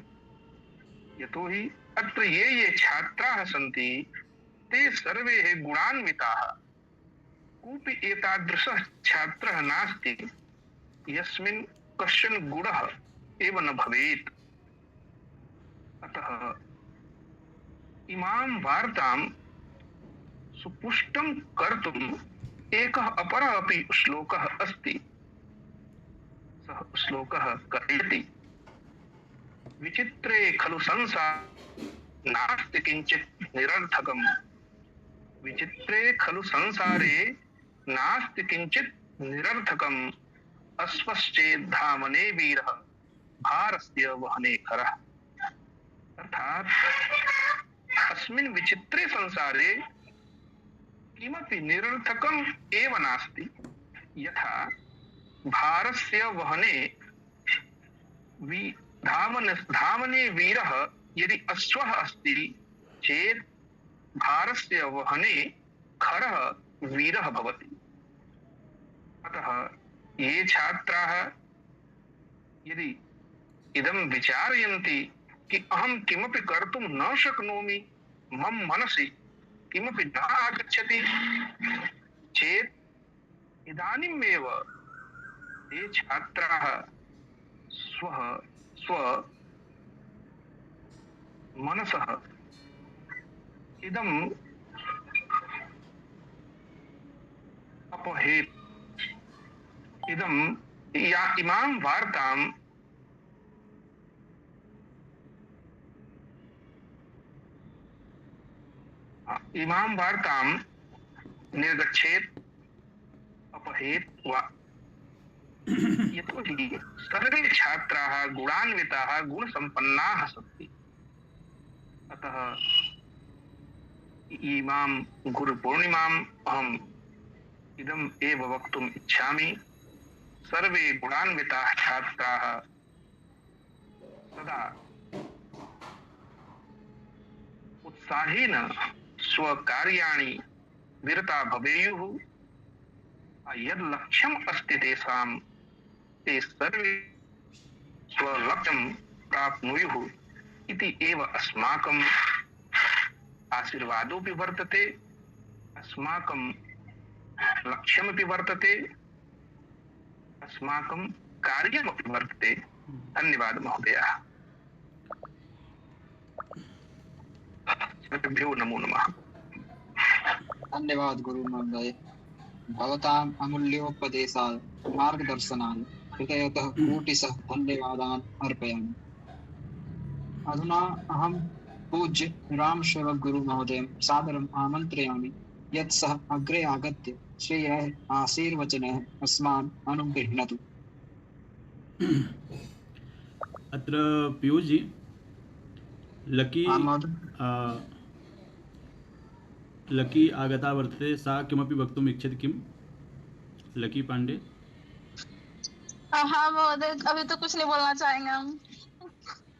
यतोहि अत्र ये छात्राः सन्ति ते सर्वे गुणान्विताः। कोऽपि एतादृशः छात्रः नास्ति यस्मिन् कश्चन गुणः एव न भवेत्। अतः इमां वार्तां सुपुष्टं कर्तुम् एकः अपरः अपि श्लोकः अस्ति। सः श्लोकः कथयति, विचित्रे खलु संसारे नास्ति किंचित् निरर्थकम्। विचित्रे खलु संसारे नास्ति किंचित् निरर्थकम्, अस्वश्चेद्धामने वीरः भारस्य वहने खरः। अर्थात अस्मिन् विचित्रे संसारे किमपि निरर्थकम् एव नास्ति। यथा भारस्य वहने धामने वीरः, यदि अश्वः अस्ति चेत् भारस्य वहने खरः वीरः भवति। अतः ये छात्राः यदि इदं विचारयन्ति कि अहं किमपि कर्तुं न शक्नोमि, मम मनसि किमपि न आगच्छति चेत् इदानीमेव ये छात्राः स्व मनसः इदम् अपहेत्, इमां वार्तां निर्गच्छेत्, अपहेत् वा। यतोहि सर्वे छात्राः गुणान्विताः गुणसम्पन्नाः सन्ति, अतः इमां गुरुपूर्णिमाम् अहम् इदम् एव वक्तुम् इच्छामि। सर्वे गुणान्विताः छात्राः सदा उत्साहेन स्वकार्याणि विरता भवेयुः। यद् लक्ष्यम् अस्ति तेषां, ते सर्वे स्वलक्ष्यं प्राप्नुयुः इति एव अस्माकम् आशीर्वादोऽपि वर्तते, अस्माकं लक्ष्यमपि वर्तते, अस्माकं कार्यमपि वर्तते। धन्यवादः महोदय। सर्वेभ्यो नमो नमः। धन्यवाद गुरु महोदय। भवताम् अमूल्योपदेशाय मार्गदर्शनाय हृदयतः कोटिशः धन्यवादान् अर्पयामि। अधुना अहं पूज्य रामसेवक गुरु महोदयं सादरम् आमन्त्रयामि यत् सः अग्रे आगत्य श्रेयः आशीर्वचनैः अस्मान् अनुगृह्णातु। अत्र पीयूष जी, लकी आगता वर्तते, सा किमपि वक्तुम् इच्छति किम्? लकी पांडे। हाँ महोदय, अभी तो कुछ नहीं बोलना चाहेंगे हम।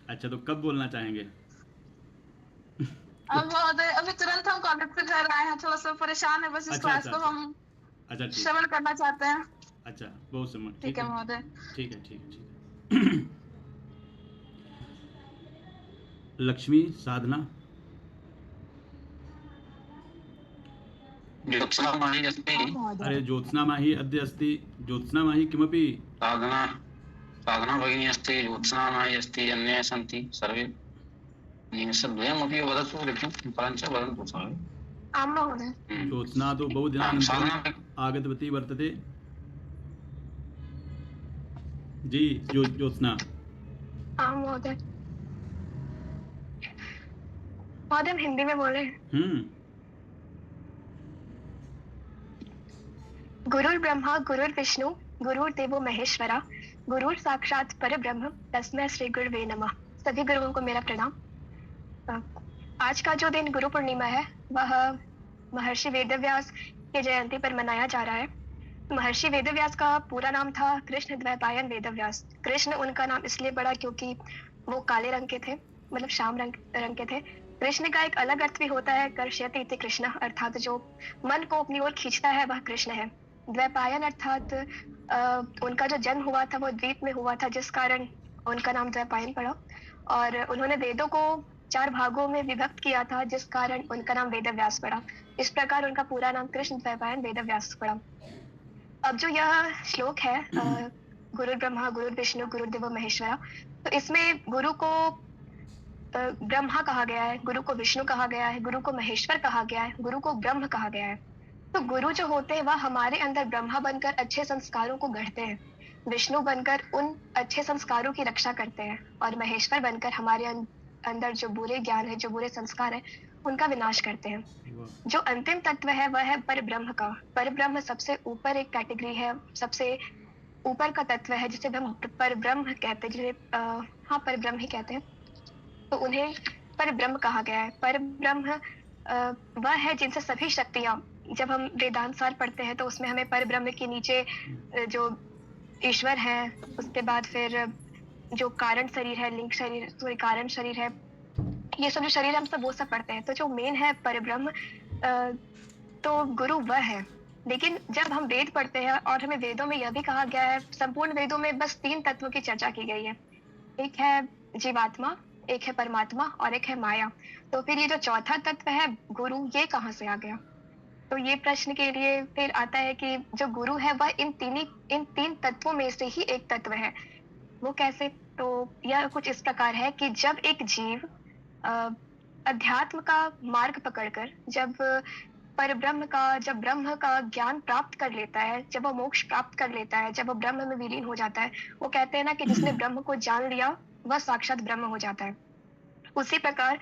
अच्छा, तो कब बोलना चाहेंगे? अब महोदय अभी तुरंत हम कॉलेज से घर आए हैं, थोड़ा सा परेशान है बस इस क्लास को हम श्रवण करना चाहते हैं। अच्छा, बहुत समय। ठीक है महोदय। ठीक है। लक्ष्मी, साधना। ज्योत्स्ना माही अस्ति। अरे ज्योत्स्ना माही अद्य अस्ति। ज्योत्स्ना माही किमपि? साधना भगिनी अस्ति, ज्योत्स्ना माही अस्ति, अन्ये सन्ति सर्वे। निमिषद्वयमपि वदतु, लिखितं परञ्च वदन्तु सर्वे। आं महोदय। ज्योत्स्ना तो बहुदिनानन्तरम् आगतवती वर्तते। जी ज्योत्स्ना। आं महोदय। महोदय हम हिंदी में बोले। गुरुर्ब्रह्मा गुरुर्विष्णु गुरुर्देवो महेश्वरा, गुरुर साक्षात परब्रह्म तस्मै श्री गुरुवे नमः। सभी गुरुओं को मेरा प्रणाम। आज का जो दिन गुरु पूर्णिमा है वह महर्षि वेदव्यास की जयंती पर मनाया जा रहा है। महर्षि वेदव्यास का पूरा नाम था कृष्ण द्वैपायन वेदव्यास। कृष्ण उनका नाम इसलिए पड़ा क्योंकि वो काले रंग के थे, मतलब श्याम रंग के थे। कृष्ण का एक अलग अर्थ भी होता है, कर्ष्यति इति कृष्ण, अर्थात जो मन को अपनी ओर खींचता है वह कृष्ण है। द्वैपायन अर्थात उनका जो जन्म हुआ था वो द्वीप में हुआ था, जिस कारण उनका नाम द्वैपायन पड़ा। और उन्होंने वेदों को 4 भागों में विभक्त किया था, जिस कारण उनका नाम वेदव्यास पड़ा। इस प्रकार उनका पूरा नाम कृष्ण द्वैपायन वेदव्यास पड़ा। अब जो यह श्लोक है गुरु ब्रह्मा गुरु विष्णु गुरुदेवो महेश्वरा, तो इसमें गुरु को ब्रह्मा कहा गया है, गुरु को विष्णु कहा गया है, गुरु को महेश्वर कहा गया है, गुरु को ब्रह्म कहा गया है। तो गुरु जो होते हैं वह हमारे अंदर ब्रह्मा बनकर अच्छे संस्कारों को गढ़ते हैं, विष्णु बनकर उन अच्छे संस्कारों की रक्षा करते हैं, और महेश्वर बनकर हमारे अंदर जो बुरे ज्ञान है, जो बुरे संस्कार है, उनका विनाश करते हैं। जो अंतिम तत्व है वह है परब्रह्म का। परब्रह्म सबसे ऊपर एक कैटेगरी है, सबसे ऊपर का तत्व है जिसे हम परब्रह्म कहते हैं, जिसे परब्रह्म ही कहते हैं। तो उन्हें परब्रह्म कहा गया है। परब्रह्म वह है जिनसे सभी शक्तियां, जब हम वेदांत सार पढ़ते हैं तो उसमें हमें परब्रह्म के नीचे जो ईश्वर है, उसके बाद फिर जो कारण शरीर है, लिंग शरीर, सॉरी कारण शरीर है, ये सब जो शरीर हम सब वो सब पढ़ते हैं। तो जो मेन है परब्रह्म, तो गुरु वह है लेकिन जब हम वेद पढ़ते हैं और हमें वेदों में यह भी कहा गया है, संपूर्ण वेदों में बस 3 तत्वों की चर्चा की गई है। एक है जीवात्मा, एक है परमात्मा और एक है माया। तो फिर ये जो चौथा तत्व है गुरु, ये कहाँ से आ गया? तो ये प्रश्न के लिए फिर आता है कि जो गुरु है वह इन 3 तत्वों में से ही एक तत्व है। वो कैसे? तो यह कुछ इस प्रकार है कि जब एक जीव अध्यात्म का मार्ग पकड़कर जब ब्रह्म का ज्ञान प्राप्त कर लेता है, जब वो मोक्ष प्राप्त कर लेता है, जब वो ब्रह्म में विलीन हो जाता है, वो कहते हैं ना कि जिसने ब्रह्म को जान लिया वह साक्षात ब्रह्म हो जाता है। उसी प्रकार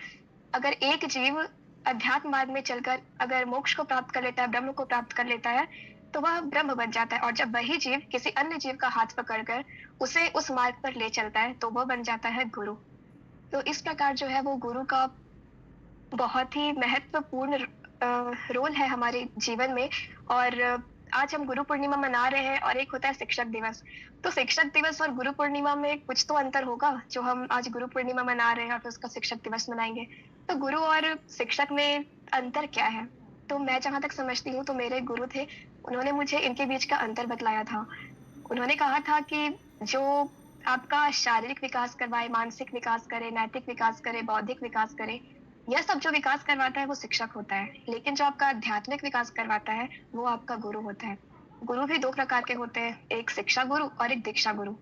अगर एक जीव अध्यात्म मार्ग में चलकर अगर मोक्ष को प्राप्त कर लेता है, ब्रह्म को प्राप्त कर लेता है, तो वह ब्रह्म बन जाता है। और जब वही जीव किसी अन्य जीव का हाथ पकड़कर उसे उस मार्ग पर ले चलता है, तो वह बन जाता है गुरु। तो इस प्रकार जो है वो गुरु का बहुत ही महत्वपूर्ण रोल है हमारे जीवन में। और आज हम गुरु पूर्णिमा मना रहे हैं और एक होता है शिक्षक दिवस। तो शिक्षक दिवस और गुरु पूर्णिमा में कुछ तो अंतर होगा, जो हम आज गुरु पूर्णिमा मना रहे हैं और फिर उसका शिक्षक दिवस मनाएंगे। तो गुरु और शिक्षक में अंतर क्या है? तो मैं जहाँ तक समझती हूँ तो मेरे गुरु थे, उन्होंने मुझे इनके बीच का अंतर बतलाया था। उन्होंने कहा था कि जो आपका शारीरिक विकास करवाए, मानसिक विकास करे, नैतिक विकास करे, बौद्धिक विकास करे, यह सब जो विकास करवाता है वो शिक्षक होता है। लेकिन जो आपका आध्यात्मिक विकास करवाता है वो आपका गुरु होता है। गुरु भी 2 प्रकार के होते हैं, एक शिक्षा गुरु और एक दीक्षा गुरु।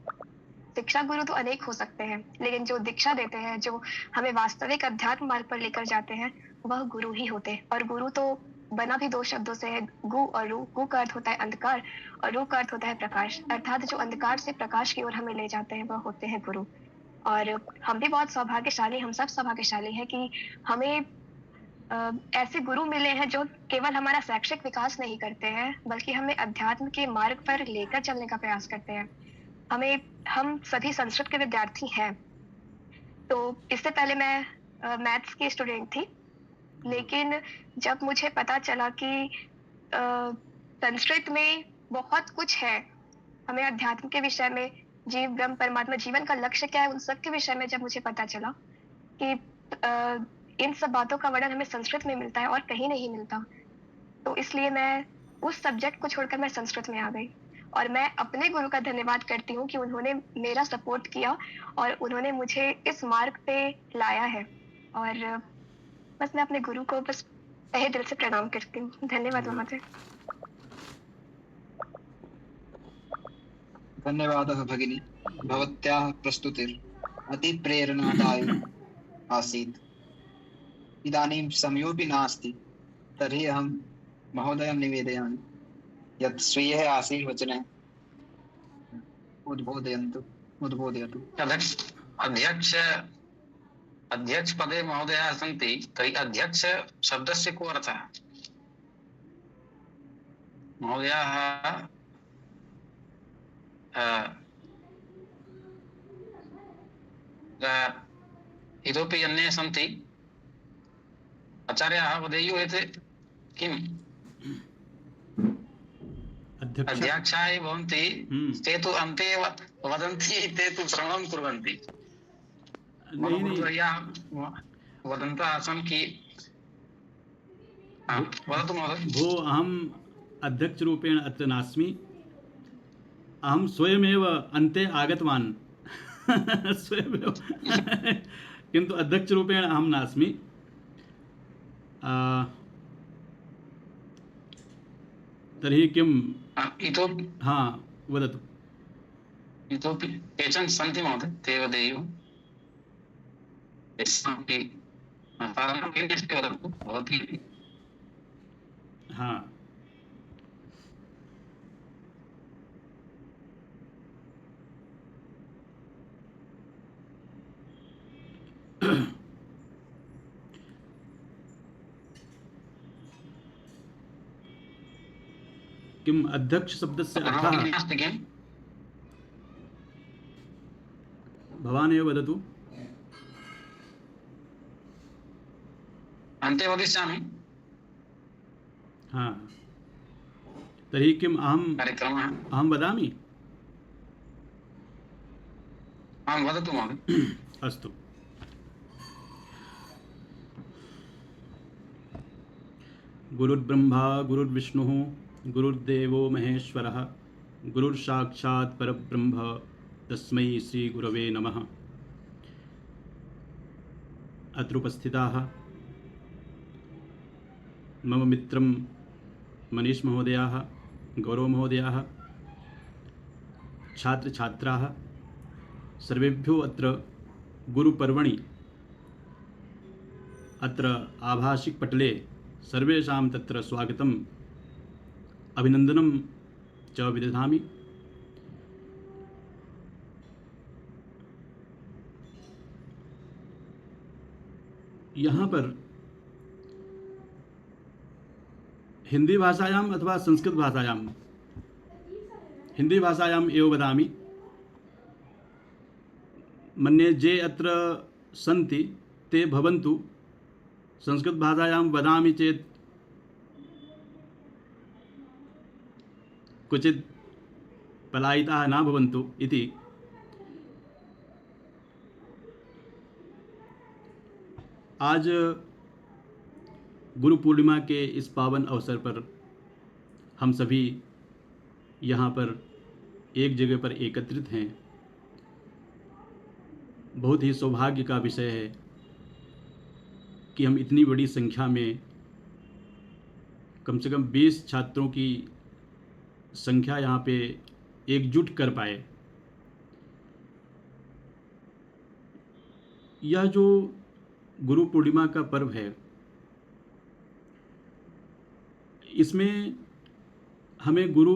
शिक्षा गुरु तो अनेक हो सकते हैं, लेकिन जो दीक्षा देते हैं, जो हमें वास्तविक अध्यात्म मार्ग पर लेकर जाते हैं, वह गुरु ही होते हैं। और गुरु तो बना भी 2 शब्दों से है, गु और रू। गु का अर्थ होता है अंधकार और रू का अर्थ होता है प्रकाश। अर्थात जो अंधकार से प्रकाश की ओर हमें ले जाते हैं वह होते हैं गुरु। और हम भी बहुत सौभाग्यशाली, हम सब सौभाग्यशाली हैं कि हमें ऐसे गुरु मिले हैं जो केवल हमारा शैक्षिक विकास नहीं करते हैं, बल्कि हमें अध्यात्म के मार्ग पर लेकर चलने का प्रयास करते हैं। हम सभी संस्कृत के विद्यार्थी हैं। तो इससे पहले मैं मैथ्स की स्टूडेंट थी, लेकिन जब मुझे पता चला कि संस्कृत में बहुत कुछ है, हमें अध्यात्म के विषय में, जीव ब्रह्म परमात्मा, जीवन का लक्ष्य क्या है, उन सब के विषय में जब मुझे पता चला कि इन सब बातों का वर्णन हमें संस्कृत में मिलता है और कहीं नहीं मिलता, तो इसलिए मैं उस सब्जेक्ट को छोड़कर मैं संस्कृत में आ गई। और मैं अपने गुरु का धन्यवाद करती हूँ कि उन्होंने मेरा सपोर्ट किया और उन्होंने मुझे इस मार्ग पे लाया है। और बस मैं अपने गुरु को बस तहे दिल से प्रणाम करती हूँ। धन्यवाद महोदय। धन्यवादः भगिनी, भवत्याः प्रस्तुतिर् अति प्रेरणादायी आसीत्। इदानीं समयोऽपि नास्ति, तर्हि अहं महोदयं निवेदयामि यत् स्वीयः आशीर्वचने उद्बोधयतु। अध्यक्ष पदे महोदयाः सन्ति, तर्हि अध्यक्ष शब्दस्य को अर्थः? महोदयाः इतोपि अन्ये सन्ति, आचार्याः वदेयुः यत् किम् अध्यक्षाः भवन्ति, ते तु अन्ते एव वदन्ति, ते तु श्रवणं कुर्वन्ति। वदन्तः आसन् कि वदतु महोदय। भो, अहम् अध्यक्षरूपेण अत्र नास्मि, अहं स्वयमेव अन्ते आगतवान् स्वयमेव किन्तु अध्यक्षरूपेण अहं नास्मि। तर्हि किम् इतोपि वदतु। इतोपि केचन सन्ति महोदय, ते वदेयुः। वदतु भवती। किम् अध्यक्ष शब्दस्य अर्थः? भवान् एव वदतु। अन्ते वदिष्यामि। तर्हि किम् अहं वदामि? वदतु महोदय। अस्तु। गुरुर्ब्रह्मा गुरुर्विष्णुः गुरुर्देवो महेश्वरः गुरुर्साक्षात् परब्रह्म तस्मै श्री गुरवे नमः। अत्र उपस्थिताः मम मित्रं मनीष महोदयाः, गौरव महोदयाः, छात्र छात्राः, सर्वेभ्यो अत्र गुरुपर्वणि अत्र आभाषिक पटले सर्वेषां तत्र स्वागतम् अभिनंदनं च विदधामि। यहाँ पर हिंदी भाषायाम् अथवा संस्कृत भाषायां, हिंदी भाषायाम् एव वदामि। मन्ये जे अत्र सन्ति ते भवन्तु, संस्कृत भाषायां वदामि चेत् क्वचित् पलायिताः न भवन्तु इति। आज गुरु पूर्णिमा के इस पावन अवसर पर हम सभी यहाँ पर एक जगह पर एकत्रित हैं। बहुत ही सौभाग्य का विषय है कि हम इतनी बड़ी संख्या में, कम से कम 20 छात्रों की संख्या यहाँ पे एकजुट कर पाए। यह जो गुरु पूर्णिमा का पर्व है, इसमें हमें गुरु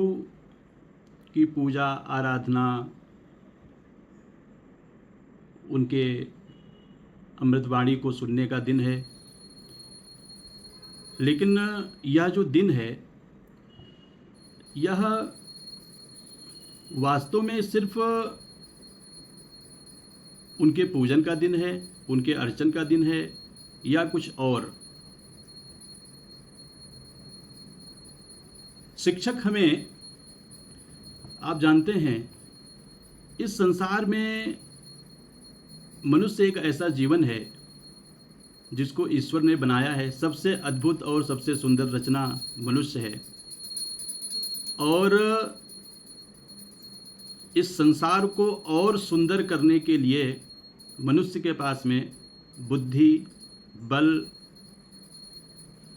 की पूजा आराधना, उनके अमृतवाणी को सुनने का दिन है। लेकिन यह जो दिन है, यह वास्तव में सिर्फ उनके पूजन का दिन है, उनके अर्चन का दिन है, या कुछ और। शिक्षक हमें, आप जानते हैं, इस संसार में मनुष्य एक ऐसा जीवन है जिसको ईश्वर ने बनाया है। सबसे अद्भुत और सबसे सुंदर रचना मनुष्य है। और इस संसार को और सुंदर करने के लिए मनुष्य के पास में बुद्धि, बल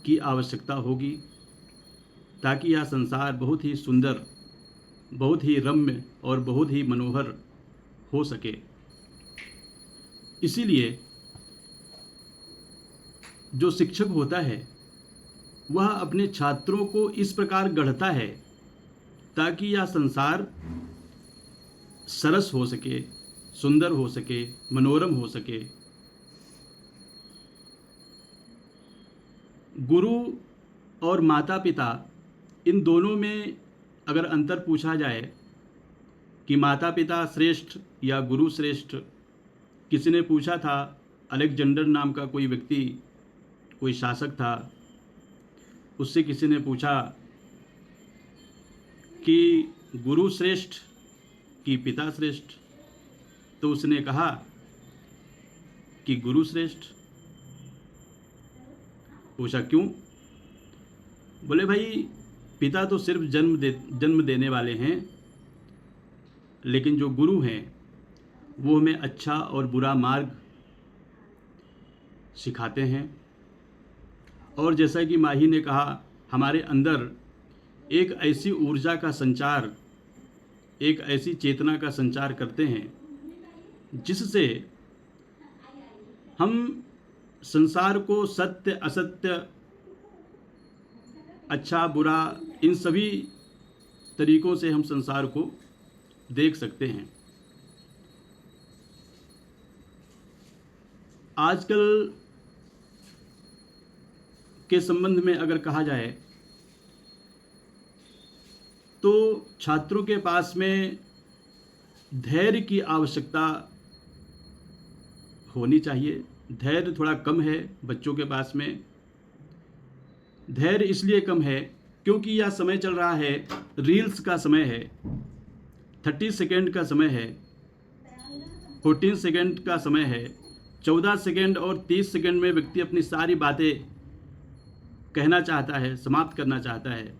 की आवश्यकता होगी, ताकि यह संसार बहुत ही सुंदर, बहुत ही रम्य और बहुत ही मनोहर हो सके। इसीलिए जो शिक्षक होता है वह अपने छात्रों को इस प्रकार गढ़ता है ताकि यह संसार सरस हो सके, सुंदर हो सके, मनोरम हो सके। गुरु और माता पिता, इन दोनों में अगर अंतर पूछा जाए कि माता पिता श्रेष्ठ या गुरु श्रेष्ठ, किसी ने पूछा था, अलेक्जेंडर नाम का कोई व्यक्ति, कोई शासक था, उससे किसी ने पूछा कि गुरु श्रेष्ठ कि पिता श्रेष्ठ, तो उसने कहा कि गुरु श्रेष्ठ। पूछा क्यों? बोले भाई, पिता तो सिर्फ जन्म देने वाले हैं, लेकिन जो गुरु हैं वो हमें अच्छा और बुरा मार्ग सिखाते हैं। और जैसा कि माही ने कहा, हमारे अंदर एक ऐसी ऊर्जा का संचार, एक ऐसी चेतना का संचार करते हैं जिससे हम संसार को सत्य असत्य, अच्छा बुरा, इन सभी तरीकों से हम संसार को देख सकते हैं। आजकल के संबंध में अगर कहा जाए तो छात्रों के पास में धैर्य की आवश्यकता होनी चाहिए। धैर्य थोड़ा कम है बच्चों के पास में। धैर्य इसलिए कम है क्योंकि यह समय चल रहा है, रील्स का समय है, 30 सेकेंड का समय है, 14 सेकेंड का समय है। 14 सेकेंड और 30 सेकेंड में व्यक्ति अपनी सारी बातें कहना चाहता है, समाप्त करना चाहता है।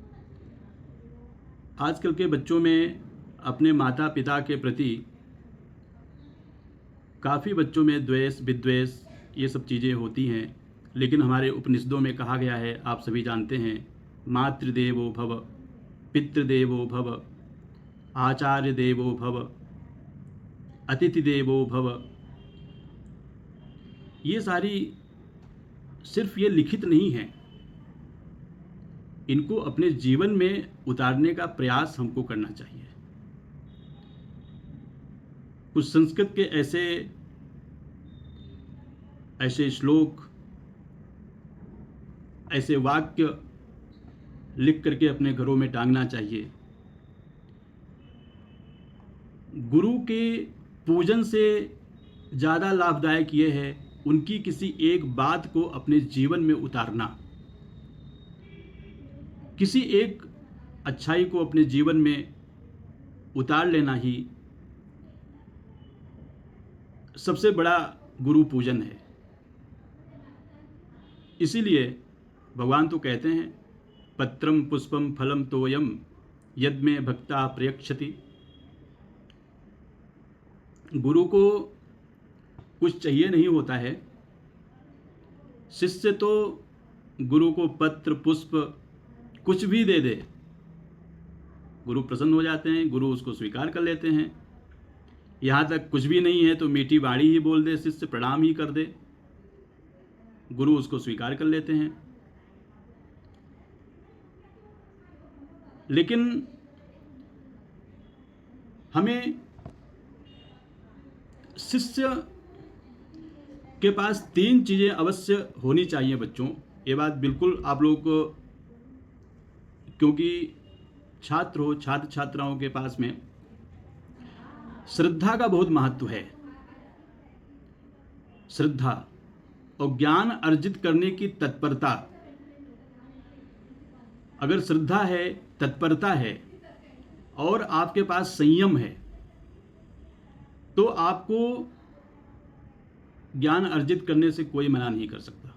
आजकल के बच्चों में अपने माता पिता के प्रति काफ़ी बच्चों में द्वेष विद्वेष ये सब चीज़ें होती हैं, लेकिन हमारे उपनिषदों में कहा गया है, आप सभी जानते हैं, मातृदेवो भव, पितृदेवो भव, आचार्य देवो भव, अतिथि देवो भव। ये सारी सिर्फ ये लिखित नहीं हैं, इनको अपने जीवन में उतारने का प्रयास हमको करना चाहिए। कुछ संस्कृत के ऐसे श्लोक, ऐसे वाक्य लिख करके अपने घरों में टांगना चाहिए। गुरु के पूजन से ज़्यादा लाभदायक ये है उनकी किसी एक बात को अपने जीवन में उतारना, किसी एक अच्छाई को अपने जीवन में उतार लेना ही सबसे बड़ा गुरु पूजन है। इसीलिए भगवान तो कहते हैं, पत्रम पुष्पम फलम तोयम यद में भक्ता प्रयक्षति। गुरु को कुछ चाहिए नहीं होता है, शिष्य तो गुरु को पत्र पुष्प कुछ भी दे दे, गुरु प्रसन्न हो जाते हैं, गुरु उसको स्वीकार कर लेते हैं। यहाँ तक कुछ भी नहीं है तो मीठी बाणी ही बोल दे, शिष्य प्रणाम ही कर दे, गुरु उसको स्वीकार कर लेते हैं। लेकिन हमें शिष्य के पास 3 चीज़ें अवश्य होनी चाहिए बच्चों। ये बात बिल्कुल आप लोग को, क्योंकि छात्र छात्राओं के पास में श्रद्धा का बहुत महत्व है। श्रद्धा और ज्ञान अर्जित करने की तत्परता। अगर श्रद्धा है, तत्परता है और आपके पास संयम है तो आपको ज्ञान अर्जित करने से कोई मना नहीं कर सकता।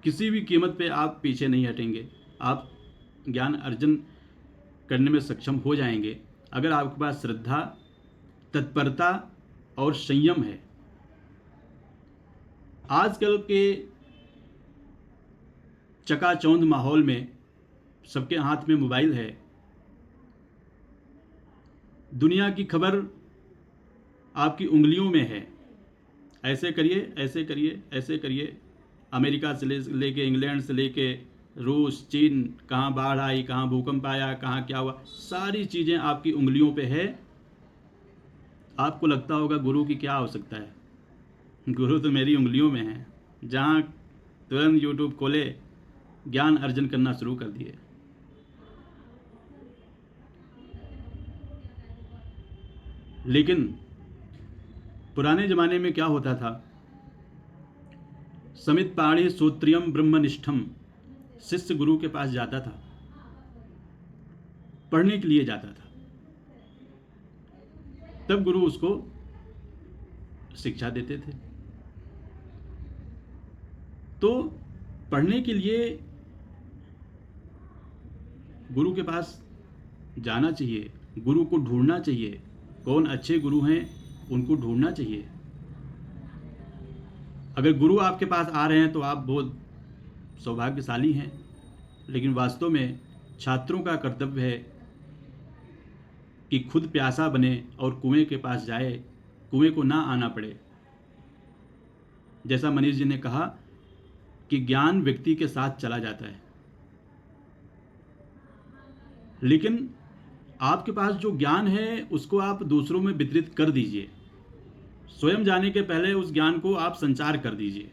किसी भी कीमत पे आप पीछे नहीं हटेंगे, आप ज्ञान अर्जन करने में सक्षम हो जाएंगे अगर आपके पास श्रद्धा, तत्परता और संयम है। आजकल के चकाचौंध माहौल में सबके हाथ में मोबाइल है, दुनिया की खबर आपकी उंगलियों में है। ऐसे करिए, ऐसे करिए, ऐसे करिए। अमेरिका से लेके इंग्लैंड से लेके रूस, चीन, कहाँ बाढ़ आई, कहाँ भूकंप आया, कहाँ क्या हुआ, सारी चीज़ें आपकी उंगलियों पे है। आपको लगता होगा गुरु की क्या आवश्यकता है, गुरु तो मेरी उंगलियों में है। जहाँ तुरंत यूट्यूब खोले, ज्ञान अर्जन करना शुरू कर दिए। लेकिन पुराने ज़माने में क्या होता था, समित पाणी सूत्रियम ब्रह्मनिष्ठम। शिष्य गुरु के पास जाता था, पढ़ने के लिए जाता था, तब गुरु उसको शिक्षा देते थे। तो पढ़ने के लिए गुरु के पास जाना चाहिए, गुरु को ढूंढना चाहिए। कौन अच्छे गुरु हैं उनको ढूंढना चाहिए। अगर गुरु आपके पास आ रहे हैं तो आप बहुत सौभाग्यशाली हैं, लेकिन वास्तव में छात्रों का कर्तव्य है कि खुद प्यासा बने और कुएं के पास जाए, कुएं को ना आना पड़े। जैसा मनीष जी ने कहा कि ज्ञान व्यक्ति के साथ चला जाता है, लेकिन आपके पास जो ज्ञान है उसको आप दूसरों में वितरित कर दीजिए। स्वयं जाने के पहले उस ज्ञान को आप संचार कर दीजिए।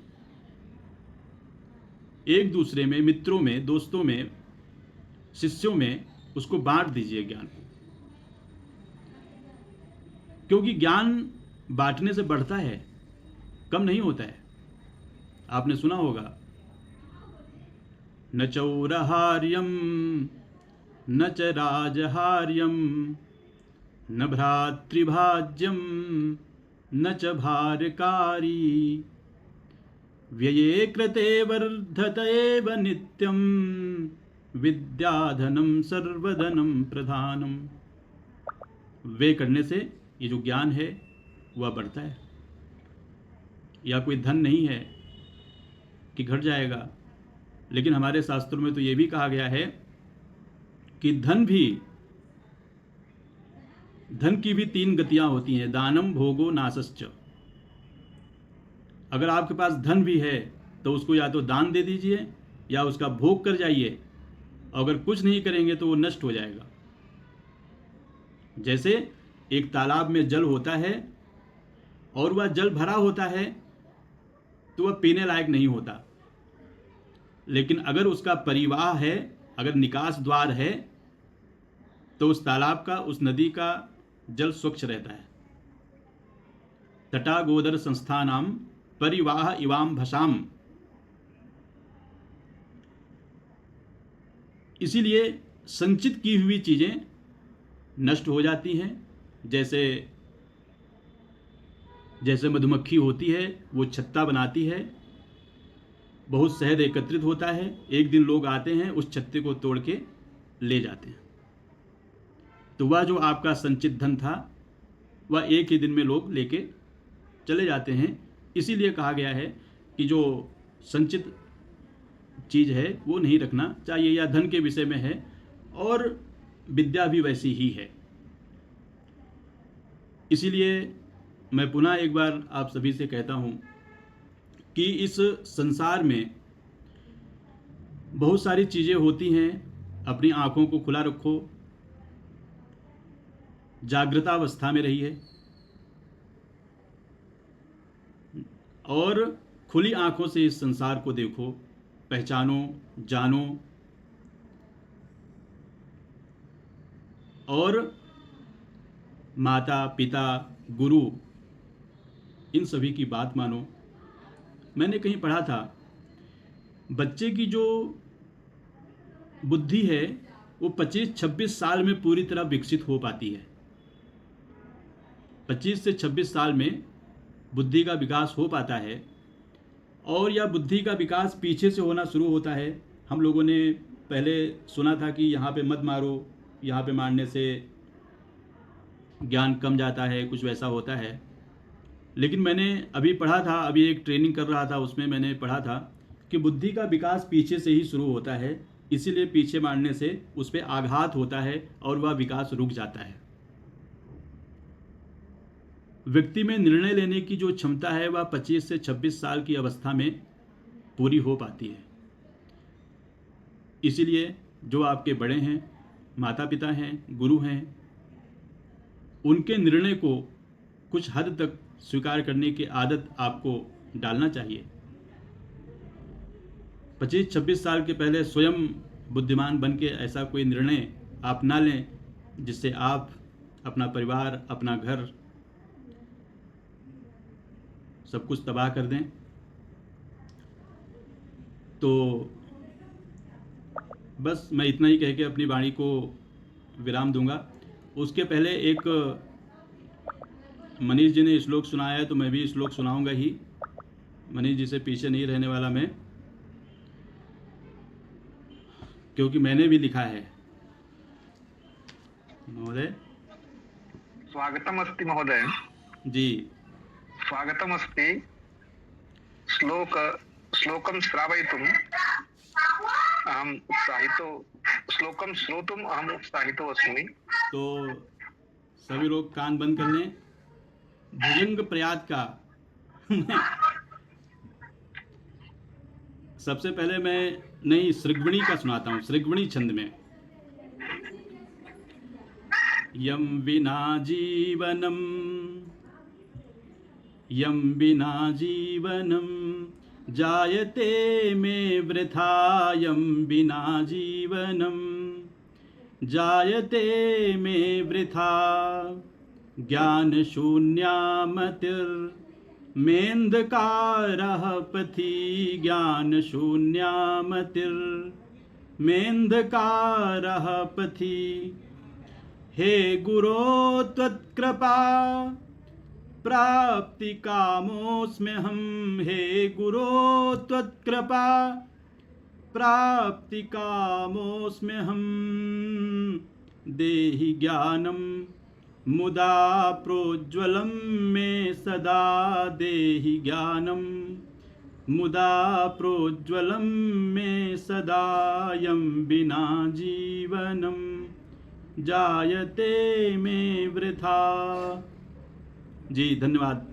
एक दूसरे में, मित्रों में, दोस्तों में, शिष्यों में उसको बांट दीजिए ज्ञान को, क्योंकि ज्ञान बांटने से बढ़ता है, कम नहीं होता है। आपने सुना होगा, न चौरहार्यम न च राजहार्यम न भ्रातृभाज्यम न च भारकारी व्यये कृते वर्धत एव नित्यम विद्याधनम सर्वधनम प्रधानम। वे करने से ये जो ज्ञान है वह बढ़ता है। या कोई धन नहीं है कि घट जाएगा, लेकिन हमारे शास्त्रों में तो ये भी कहा गया है कि धन की भी 3 गतियां होती हैं, दानम भोगो नासश्च। अगर आपके पास धन भी है तो उसको या तो दान दे दीजिए या उसका भोग कर जाइए, अगर कुछ नहीं करेंगे तो वो नष्ट हो जाएगा। जैसे एक तालाब में जल होता है और वह जल भरा होता है तो वह पीने लायक नहीं होता, लेकिन अगर उसका परिवाह है, अगर निकास द्वार है, तो उस तालाब का, उस नदी का जल स्वच्छ रहता है। तटा गोदर संस्थानाम परिवाह इवाम भसाम। इसीलिए संचित की हुई चीजें नष्ट हो जाती हैं। जैसे मधुमक्खी होती है, वो छत्ता बनाती है, बहुत शहद एकत्रित होता है, एक दिन लोग आते हैं उस छत्ते को तोड़ के ले जाते हैं, तो वह जो आपका संचित धन था वह एक ही दिन में लोग लेके चले जाते हैं। इसीलिए कहा गया है कि जो संचित चीज़ है वो नहीं रखना चाहिए, या धन के विषय में है, और विद्या भी वैसी ही है। इसीलिए मैं पुनः एक बार आप सभी से कहता हूँ कि इस संसार में बहुत सारी चीज़ें होती हैं, अपनी आँखों को खुला रखो, जागृतावस्था में रहिए और खुली आँखों से इस संसार को देखो, पहचानो, जानो, और माता पिता गुरु इन सभी की बात मानो। मैंने कहीं पढ़ा था, बच्चे की जो बुद्धि है वो 25-26 साल में पूरी तरह विकसित हो पाती है। 25 से 26 साल में बुद्धि का विकास हो पाता है, और यह बुद्धि का विकास पीछे से होना शुरू होता है। हम लोगों ने पहले सुना था कि यहाँ पे मत मारो, यहाँ पे मारने से ज्ञान कम जाता है, कुछ वैसा होता है। लेकिन मैंने अभी पढ़ा था, अभी एक ट्रेनिंग कर रहा था, उसमें मैंने पढ़ा था कि बुद्धि का विकास पीछे से ही शुरू होता है, इसीलिए पीछे मारने से उस पर आघात होता है और वह विकास रुक जाता है। व्यक्ति में निर्णय लेने की जो क्षमता है वह 25 से 26 साल की अवस्था में पूरी हो पाती है। इसीलिए जो आपके बड़े हैं, माता पिता हैं, गुरु हैं, उनके निर्णय को कुछ हद तक स्वीकार करने की आदत आपको डालना चाहिए। 25-26 साल के पहले स्वयं बुद्धिमान बन के ऐसा कोई निर्णय आप ना लें जिससे आप अपना परिवार, अपना घर सब कुछ तबाह कर दें। तो बस मैं इतना ही कह के अपनी वाणी को विराम दूंगा। उसके पहले एक मनीष जी ने श्लोक सुनाया है, तो मैं भी श्लोक सुनाऊंगा ही। मनीष जी से पीछे नहीं रहने वाला मैं, क्योंकि मैंने भी लिखा है। महोदय स्वागतम अस्ति महोदय। जी स्वागतम अस्ति। श्लोकं श्रावयितुम् अहम् उत्साहितो, श्लोकं श्रोतुम् अहम् उत्साहितो अस्मि। तो सभी लोग कान बंद कर लें। भुजंग प्रयात का सबसे पहले मैं नहीं सृग्वणी का सुनाता हूँ, सृग्वणी छंद में। यम विना जीवनम, यम विना जीवनम जायते में वृथा, यम विना जीवनम जायते में वृथा, ज्ञान शून्यामतिर्मेन्धकारः पथि, ज्ञान शून्यामतिर्मेन्धकारः पथि। हे गुरो त्वत्कृपा प्राप्ति कामोऽस्म्यहम्, हे गुरो त्वत्कृपा प्राप्ति कामोऽस्म्यहं देहि ज्ञानं मुदा प्रोज्वलं मे सदा देहि ज्ञानं मुदा प्रोज्वलं मे सदा यं विना जीवनं जायते मे वृथा। जी धन्यवाद।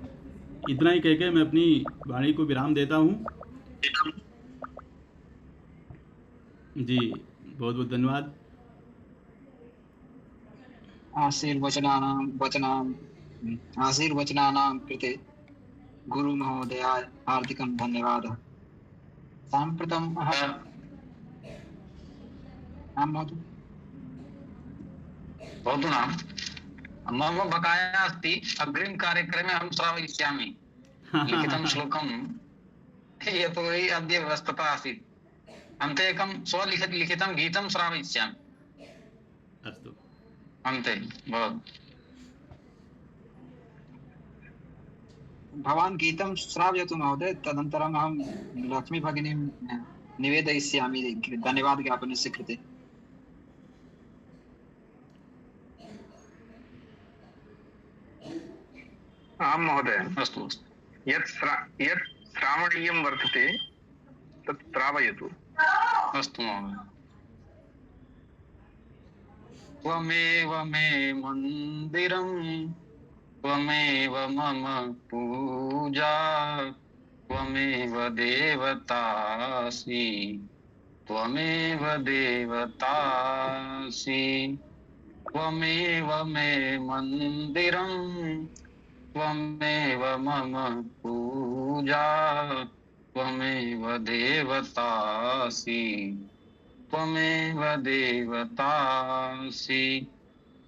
इतना ही कहकर मैं अपनी वाणी को विराम देता हूँ। जी बहुत बहुत धन्यवाद। आशीर्वचनानां कृते गुरुमहोदयाय हार्दिकं धन्यवादः। साम्प्रतम् भवतूनां मम बकाया अस्ति, अग्रिम कार्यक्रमे अहं श्रावयिष्यामि लिखितं श्लोकं, यतोहि अद्य व्यस्तता आसीत्। अन्ते एकं लिखितं गीतं श्रावयिष्यामि। अस्तु। अन्ते भवान् गीतं श्रावयतु महोदय, तदनन्तरम् अहं लक्ष्मी भगिनीं निवेदयिष्यामि धन्यवाद ज्ञापनस्य कृते। आं महोदय। अस्तु। यत् श्रावणीयं वर्तते तत् श्रावयतु। अस्तु महोदय। त्वमेव मे मन्दिरं त्वमेव मम पूजा त्वमेव देवतासि त्वमेव देवतासि त्वमेव मे मन्दिरं त्वमेव मम पूजा त्वमेव देवतासि त्वमेव देवतासि।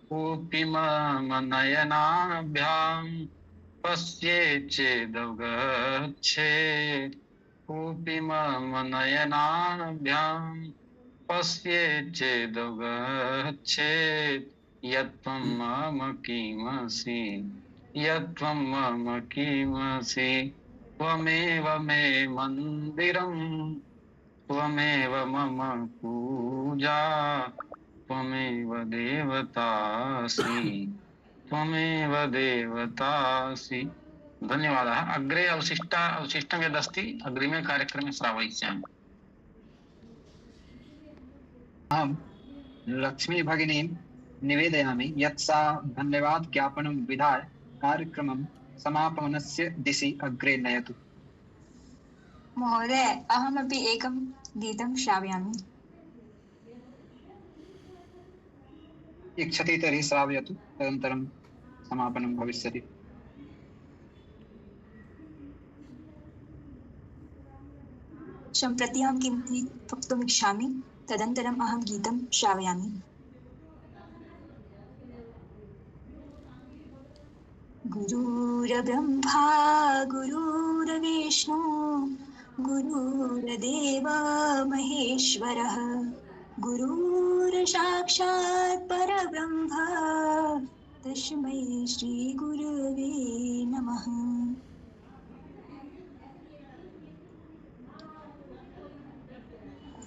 कोऽपि मम नयनाभ्यां पश्येत् चेदवगच्छेत् कोऽपि मम नयनाभ्यां पश्येत् चेदवगच्छेत् यत्त्वं मम किमसि यत्त्वं मम किमसि। त्वमेव मे मन्दिरं त्वमेव मम पूजा त्वमेव देवतासि त्वमेव देवतासि। धन्यवादः। अग्रे अवशिष्टं यदस्ति अग्रिमे कार्यक्रमे श्रावयिष्यामि। अहं लक्ष्मी भगिनीं निवेदयामि यत् सा धन्यवाद ज्ञापनं विधाय कार्यक्रमं समापनस्य दिशि अग्रे नयतु। महोदय, अहमपि एकं गीतं श्रावयामि। इच्छति तर्हि श्रावयतु, तदनन्तरं समापनं भविष्यति। सम्प्रति अहं किमपि वक्तुमिच्छामि, तदनन्तरम् अहं गीतं श्रावयामि। गुरुर्ब्रह्मा गुरुर्विष्णु गुरुर्देव महेश्वरः गुरुर्साक्षात् परब्रह्म तस्मै श्री गुरवे नमः।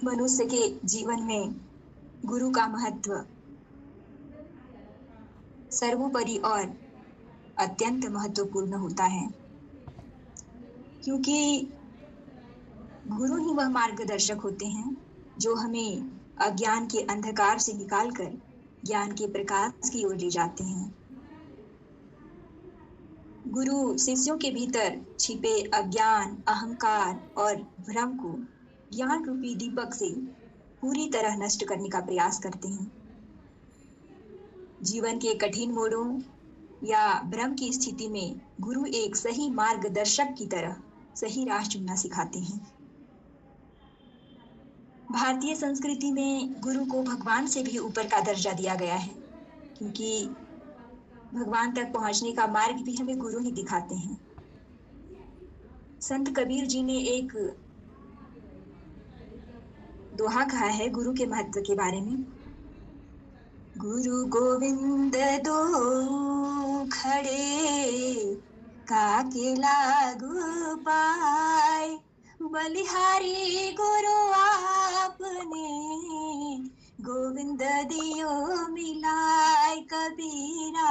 मनुष्य के जीवन में गुरु का महत्व सर्वोपरि और अत्यंत महत्वपूर्ण होता है, क्योंकि गुरु ही वह मार्गदर्शक होते हैं जो हमें अज्ञान के अंधकार से निकालकर ज्ञान के प्रकाश की ओर ले जाते हैं। गुरु शिष्यों के भीतर छिपे अज्ञान, अहंकार और भ्रम को ज्ञान रूपी दीपक से पूरी तरह नष्ट करने का प्रयास करते हैं। जीवन के कठिन मोड़ों या भ्रम की स्थिति में गुरु एक सही मार्गदर्शक की तरह सही राह चुनना सिखाते हैं। भारतीय संस्कृति में गुरु को भगवान से भी ऊपर का दर्जा दिया गया है, क्योंकि भगवान तक पहुंचने का मार्ग भी हमें गुरु ही दिखाते हैं। संत कबीर जी ने एक दोहा कहा है गुरु के महत्व के बारे में। गुरु गोविंद दो खड़े काके लागू पाए बलिहारी गुरु आपने, गोविंद दियो मिलाय कबीरा,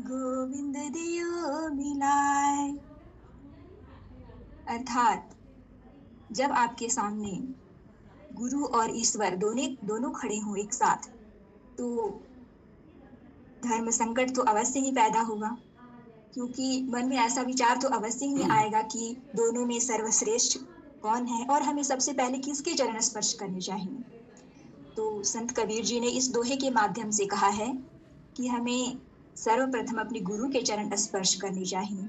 गोविंद दियो मिलाय। अर्थात जब आपके सामने गुरु और ईश्वर दोनों खड़े हों एक साथ, तो धर्म संकट तो अवश्य ही पैदा होगा, क्योंकि मन में ऐसा विचार तो अवश्य ही आएगा कि दोनों में सर्वश्रेष्ठ कौन है और हमें सबसे पहले किसके चरण स्पर्श करने चाहिए। तो संत कबीर जी ने इस दोहे के माध्यम से कहा है कि हमें सर्वप्रथम अपने गुरु के चरण स्पर्श करने चाहिए।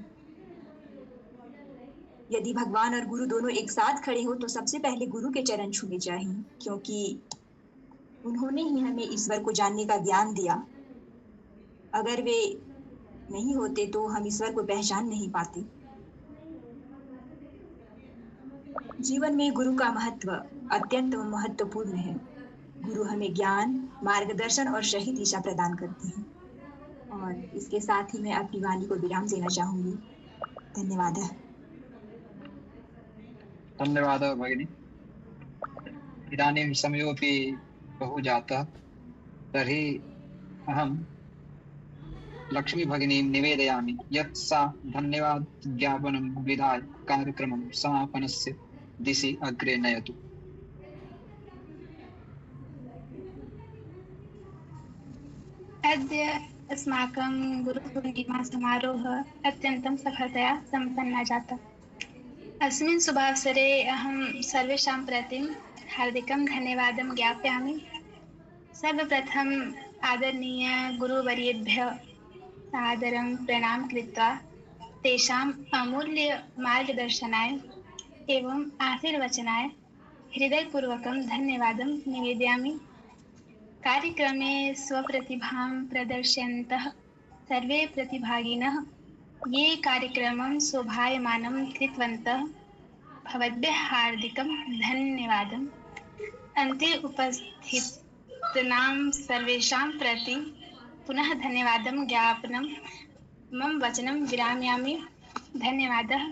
यदि भगवान और गुरु दोनों एक साथ खड़े हो तो सबसे पहले गुरु के चरण छूने चाहिए, क्योंकि उन्होंने ही हमें ईश्वर को जानने का ज्ञान दिया। अगर वे नहीं होते तो हम ईश्वर को पहचान नहीं पाते। जीवन में गुरु का महत्व अत्यंत महत्वपूर्ण है। गुरु हमें ज्ञान, मार्गदर्शन और सही दिशा प्रदान करते हैं। और इसके साथ ही मैं अपनी वाणी को विराम देना चाहूंगी। धन्यवाद। धन्यवादः भगिनी। इदानीं समयोऽपि बहु जातः, तर्हि अहं लक्ष्मी भगिनीं निवेदयामि यत् सा धन्यवाद ज्ञापनं विधाय कार्यक्रमं समापनस्य दिशि अग्रे नयतु। अद्य अस्माकं गुरुपूर्णिमा समारोहः अत्यन्तं सफलतया सम्पन्नः जातः। अस्मिन् शुभावसरे अहं सर्वेषां प्रति हार्दिकं धन्यवादं ज्ञापयामि। सर्वप्रथम आदरणीय गुरुवर्येभ्यः सादरं प्रणाम कृत्वा तेषाम् अमूल्य मार्गदर्शनाय एवं आशीर्वचनाय हृदयपूर्वकं धन्यवादं निवेदयामि। कार्यक्रमे स्वप्रतिभां प्रदर्शयन्तः सर्वे प्रतिभागिनः ये कार्यक्रमं शोभायमानं कृतवन्तः, भवद्भ्यः हार्दिकं धन्यवादम्। अन्ते उपस्थितानां सर्वेषां प्रति पुनः धन्यवादं ज्ञापनं मम वचनं विरामयामि। धन्यवादः।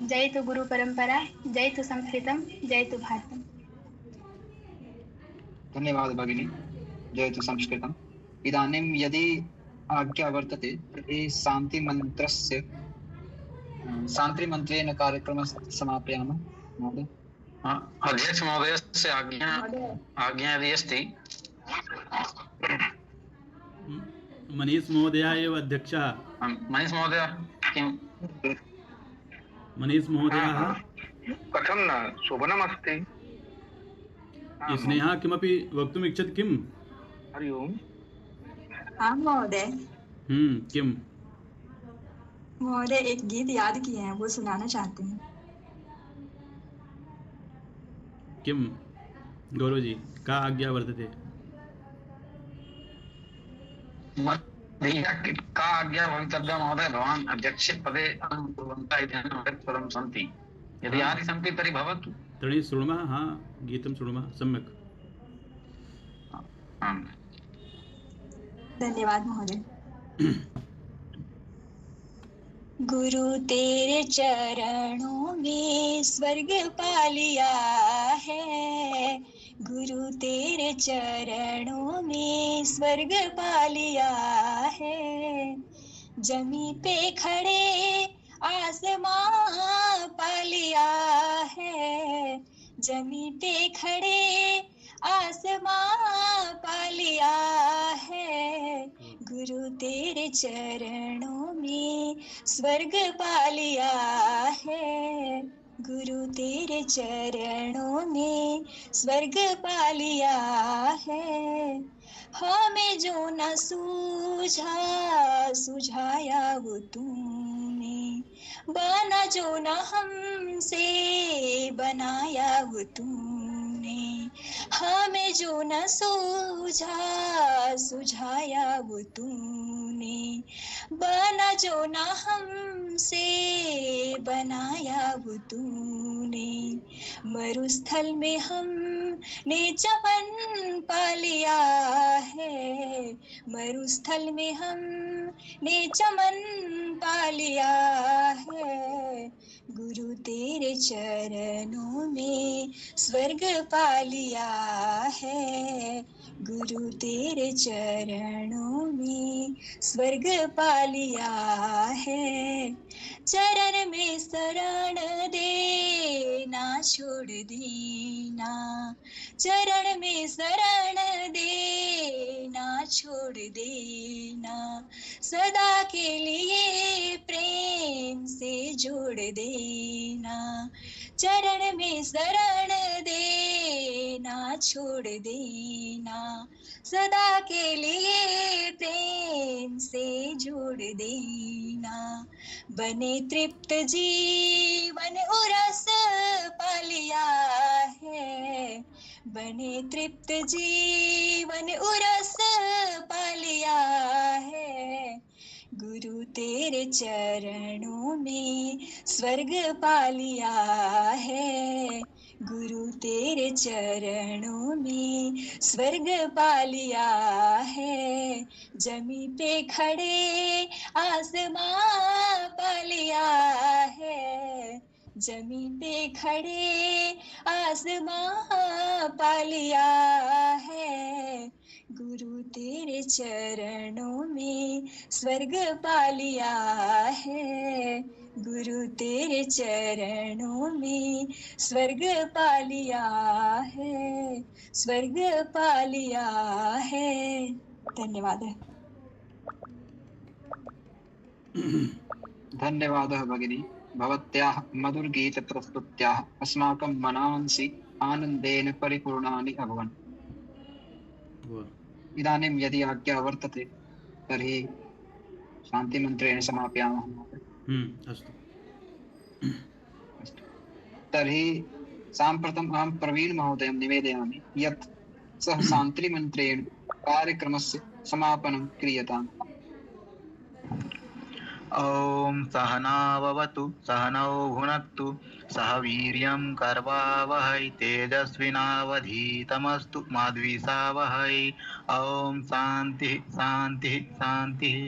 जयतु गुरु परंपरा, जयतु संस्कृतं, जयतु भारतम्। धन्यवादः भगिनी। जयतु संस्कृतम्। इदानीं यदि आज्ञा वर्तते तर्हि शान्तिमन्त्रेण कार्यक्रमं समापयामः। महोदय। अध्यक्ष महोदयस्य आज्ञा यदि अस्ति। मनीष महोदय एव अध्यक्षः। मनीष महोदय किं? मनीष महोदयः कथं न शोभनमस्ति। स्नेहा किमपि वक्तुम् इच्छति किम्? हरि ओम्। हाँ महोदय। किम्? महोदय एक गीत याद किए हैं, वो सुनाना चाहते हैं। किं गौरव जी का आज्ञा वर्तते? का आज्ञा भवितव्या महोदय? भवान् अध्यक्षपदे कुर्वन्तः इति अनवरतं सन्ति। यदि यानि सन्ति तर्हि भवतु। तर्हि शृणुमः। हाँ, गीतं शृणुमः सम्यक्। धन्यवाद महोदय। गुरु तेरे चरणों में स्वर्ग पा लिया है, गुरु तेरे चरणों में स्वर्ग पा लिया है। जमी पे खड़े आसमां पा लिया है, जमी पे खड़े आसमां पा लिया है। गुरु तेरे चरणों में स्वर्ग पा लिया है, गुरु तेरे चरणों में स्वर्ग पा लिया है। हमें जो न सूझा सुझाया वो तूने, बना जो न हमसे बनाया वो तूने। हमें जो न सूझा सुझाया वो तूने, बना जो न हमसे बनाया वो तूने, मरुस्थल में हमने चमन पा लिया है, मरुस्थल में हमने चमन पा लिया है, गुरु तेरे चरणों में स्वर्ग पा लिया है, गुरु तेरे चरणों में स्वर्ग पा लिया है, चरण में शरण देना छोड़ देना, चरण में शरण देना छोड़ देना, सदा के लिए प्रेम से जोड़ देना, चरण में शरण देना छोड़ देना, सदा के लिए प्रेम से जोड़ देना, बने तृप्त जीवन उरस पा लिया है, बने तृप्त जीवन उरस पा लिया है, गुरु तेरे चरणों में स्वर्ग पा लिया है, गुरु तेरे चरणों में स्वर्ग पा लिया है, जमी पे खड़े आसमां पा लिया है, जमी पे खड़े आसमां पा लिया है, गुरु तेरे चरणों में स्वर्ग पा लिया है, गुरु तेरे चरणों में स्वर्ग पा लिया है, स्वर्ग पा लिया है। धन्यवाद। धन्यवादः भगिनी, भवत्याः मधुरगीतप्रस्तुत्याः अस्माकं मनांसि आनन्देन परिपूर्णानि अभवन्। इदानीं यदि आज्ञा वर्तते तर्हि शान्तिमन्त्रेण समापयामः। अस्तु। तर्हि साम्प्रतम् अहं प्रवीण महोदयं निवेदयामि यत् सः शान्तिमन्त्रेण कार्यक्रमस्य समापनं क्रियताम्। ॐ सहना भवतु सहनौ भुनक्तु सह वीर्यं करवावहै तेजस्विनावधीतमस्तु मा द्विषावहै। ॐ शान्तिः शान्तिः शान्तिः।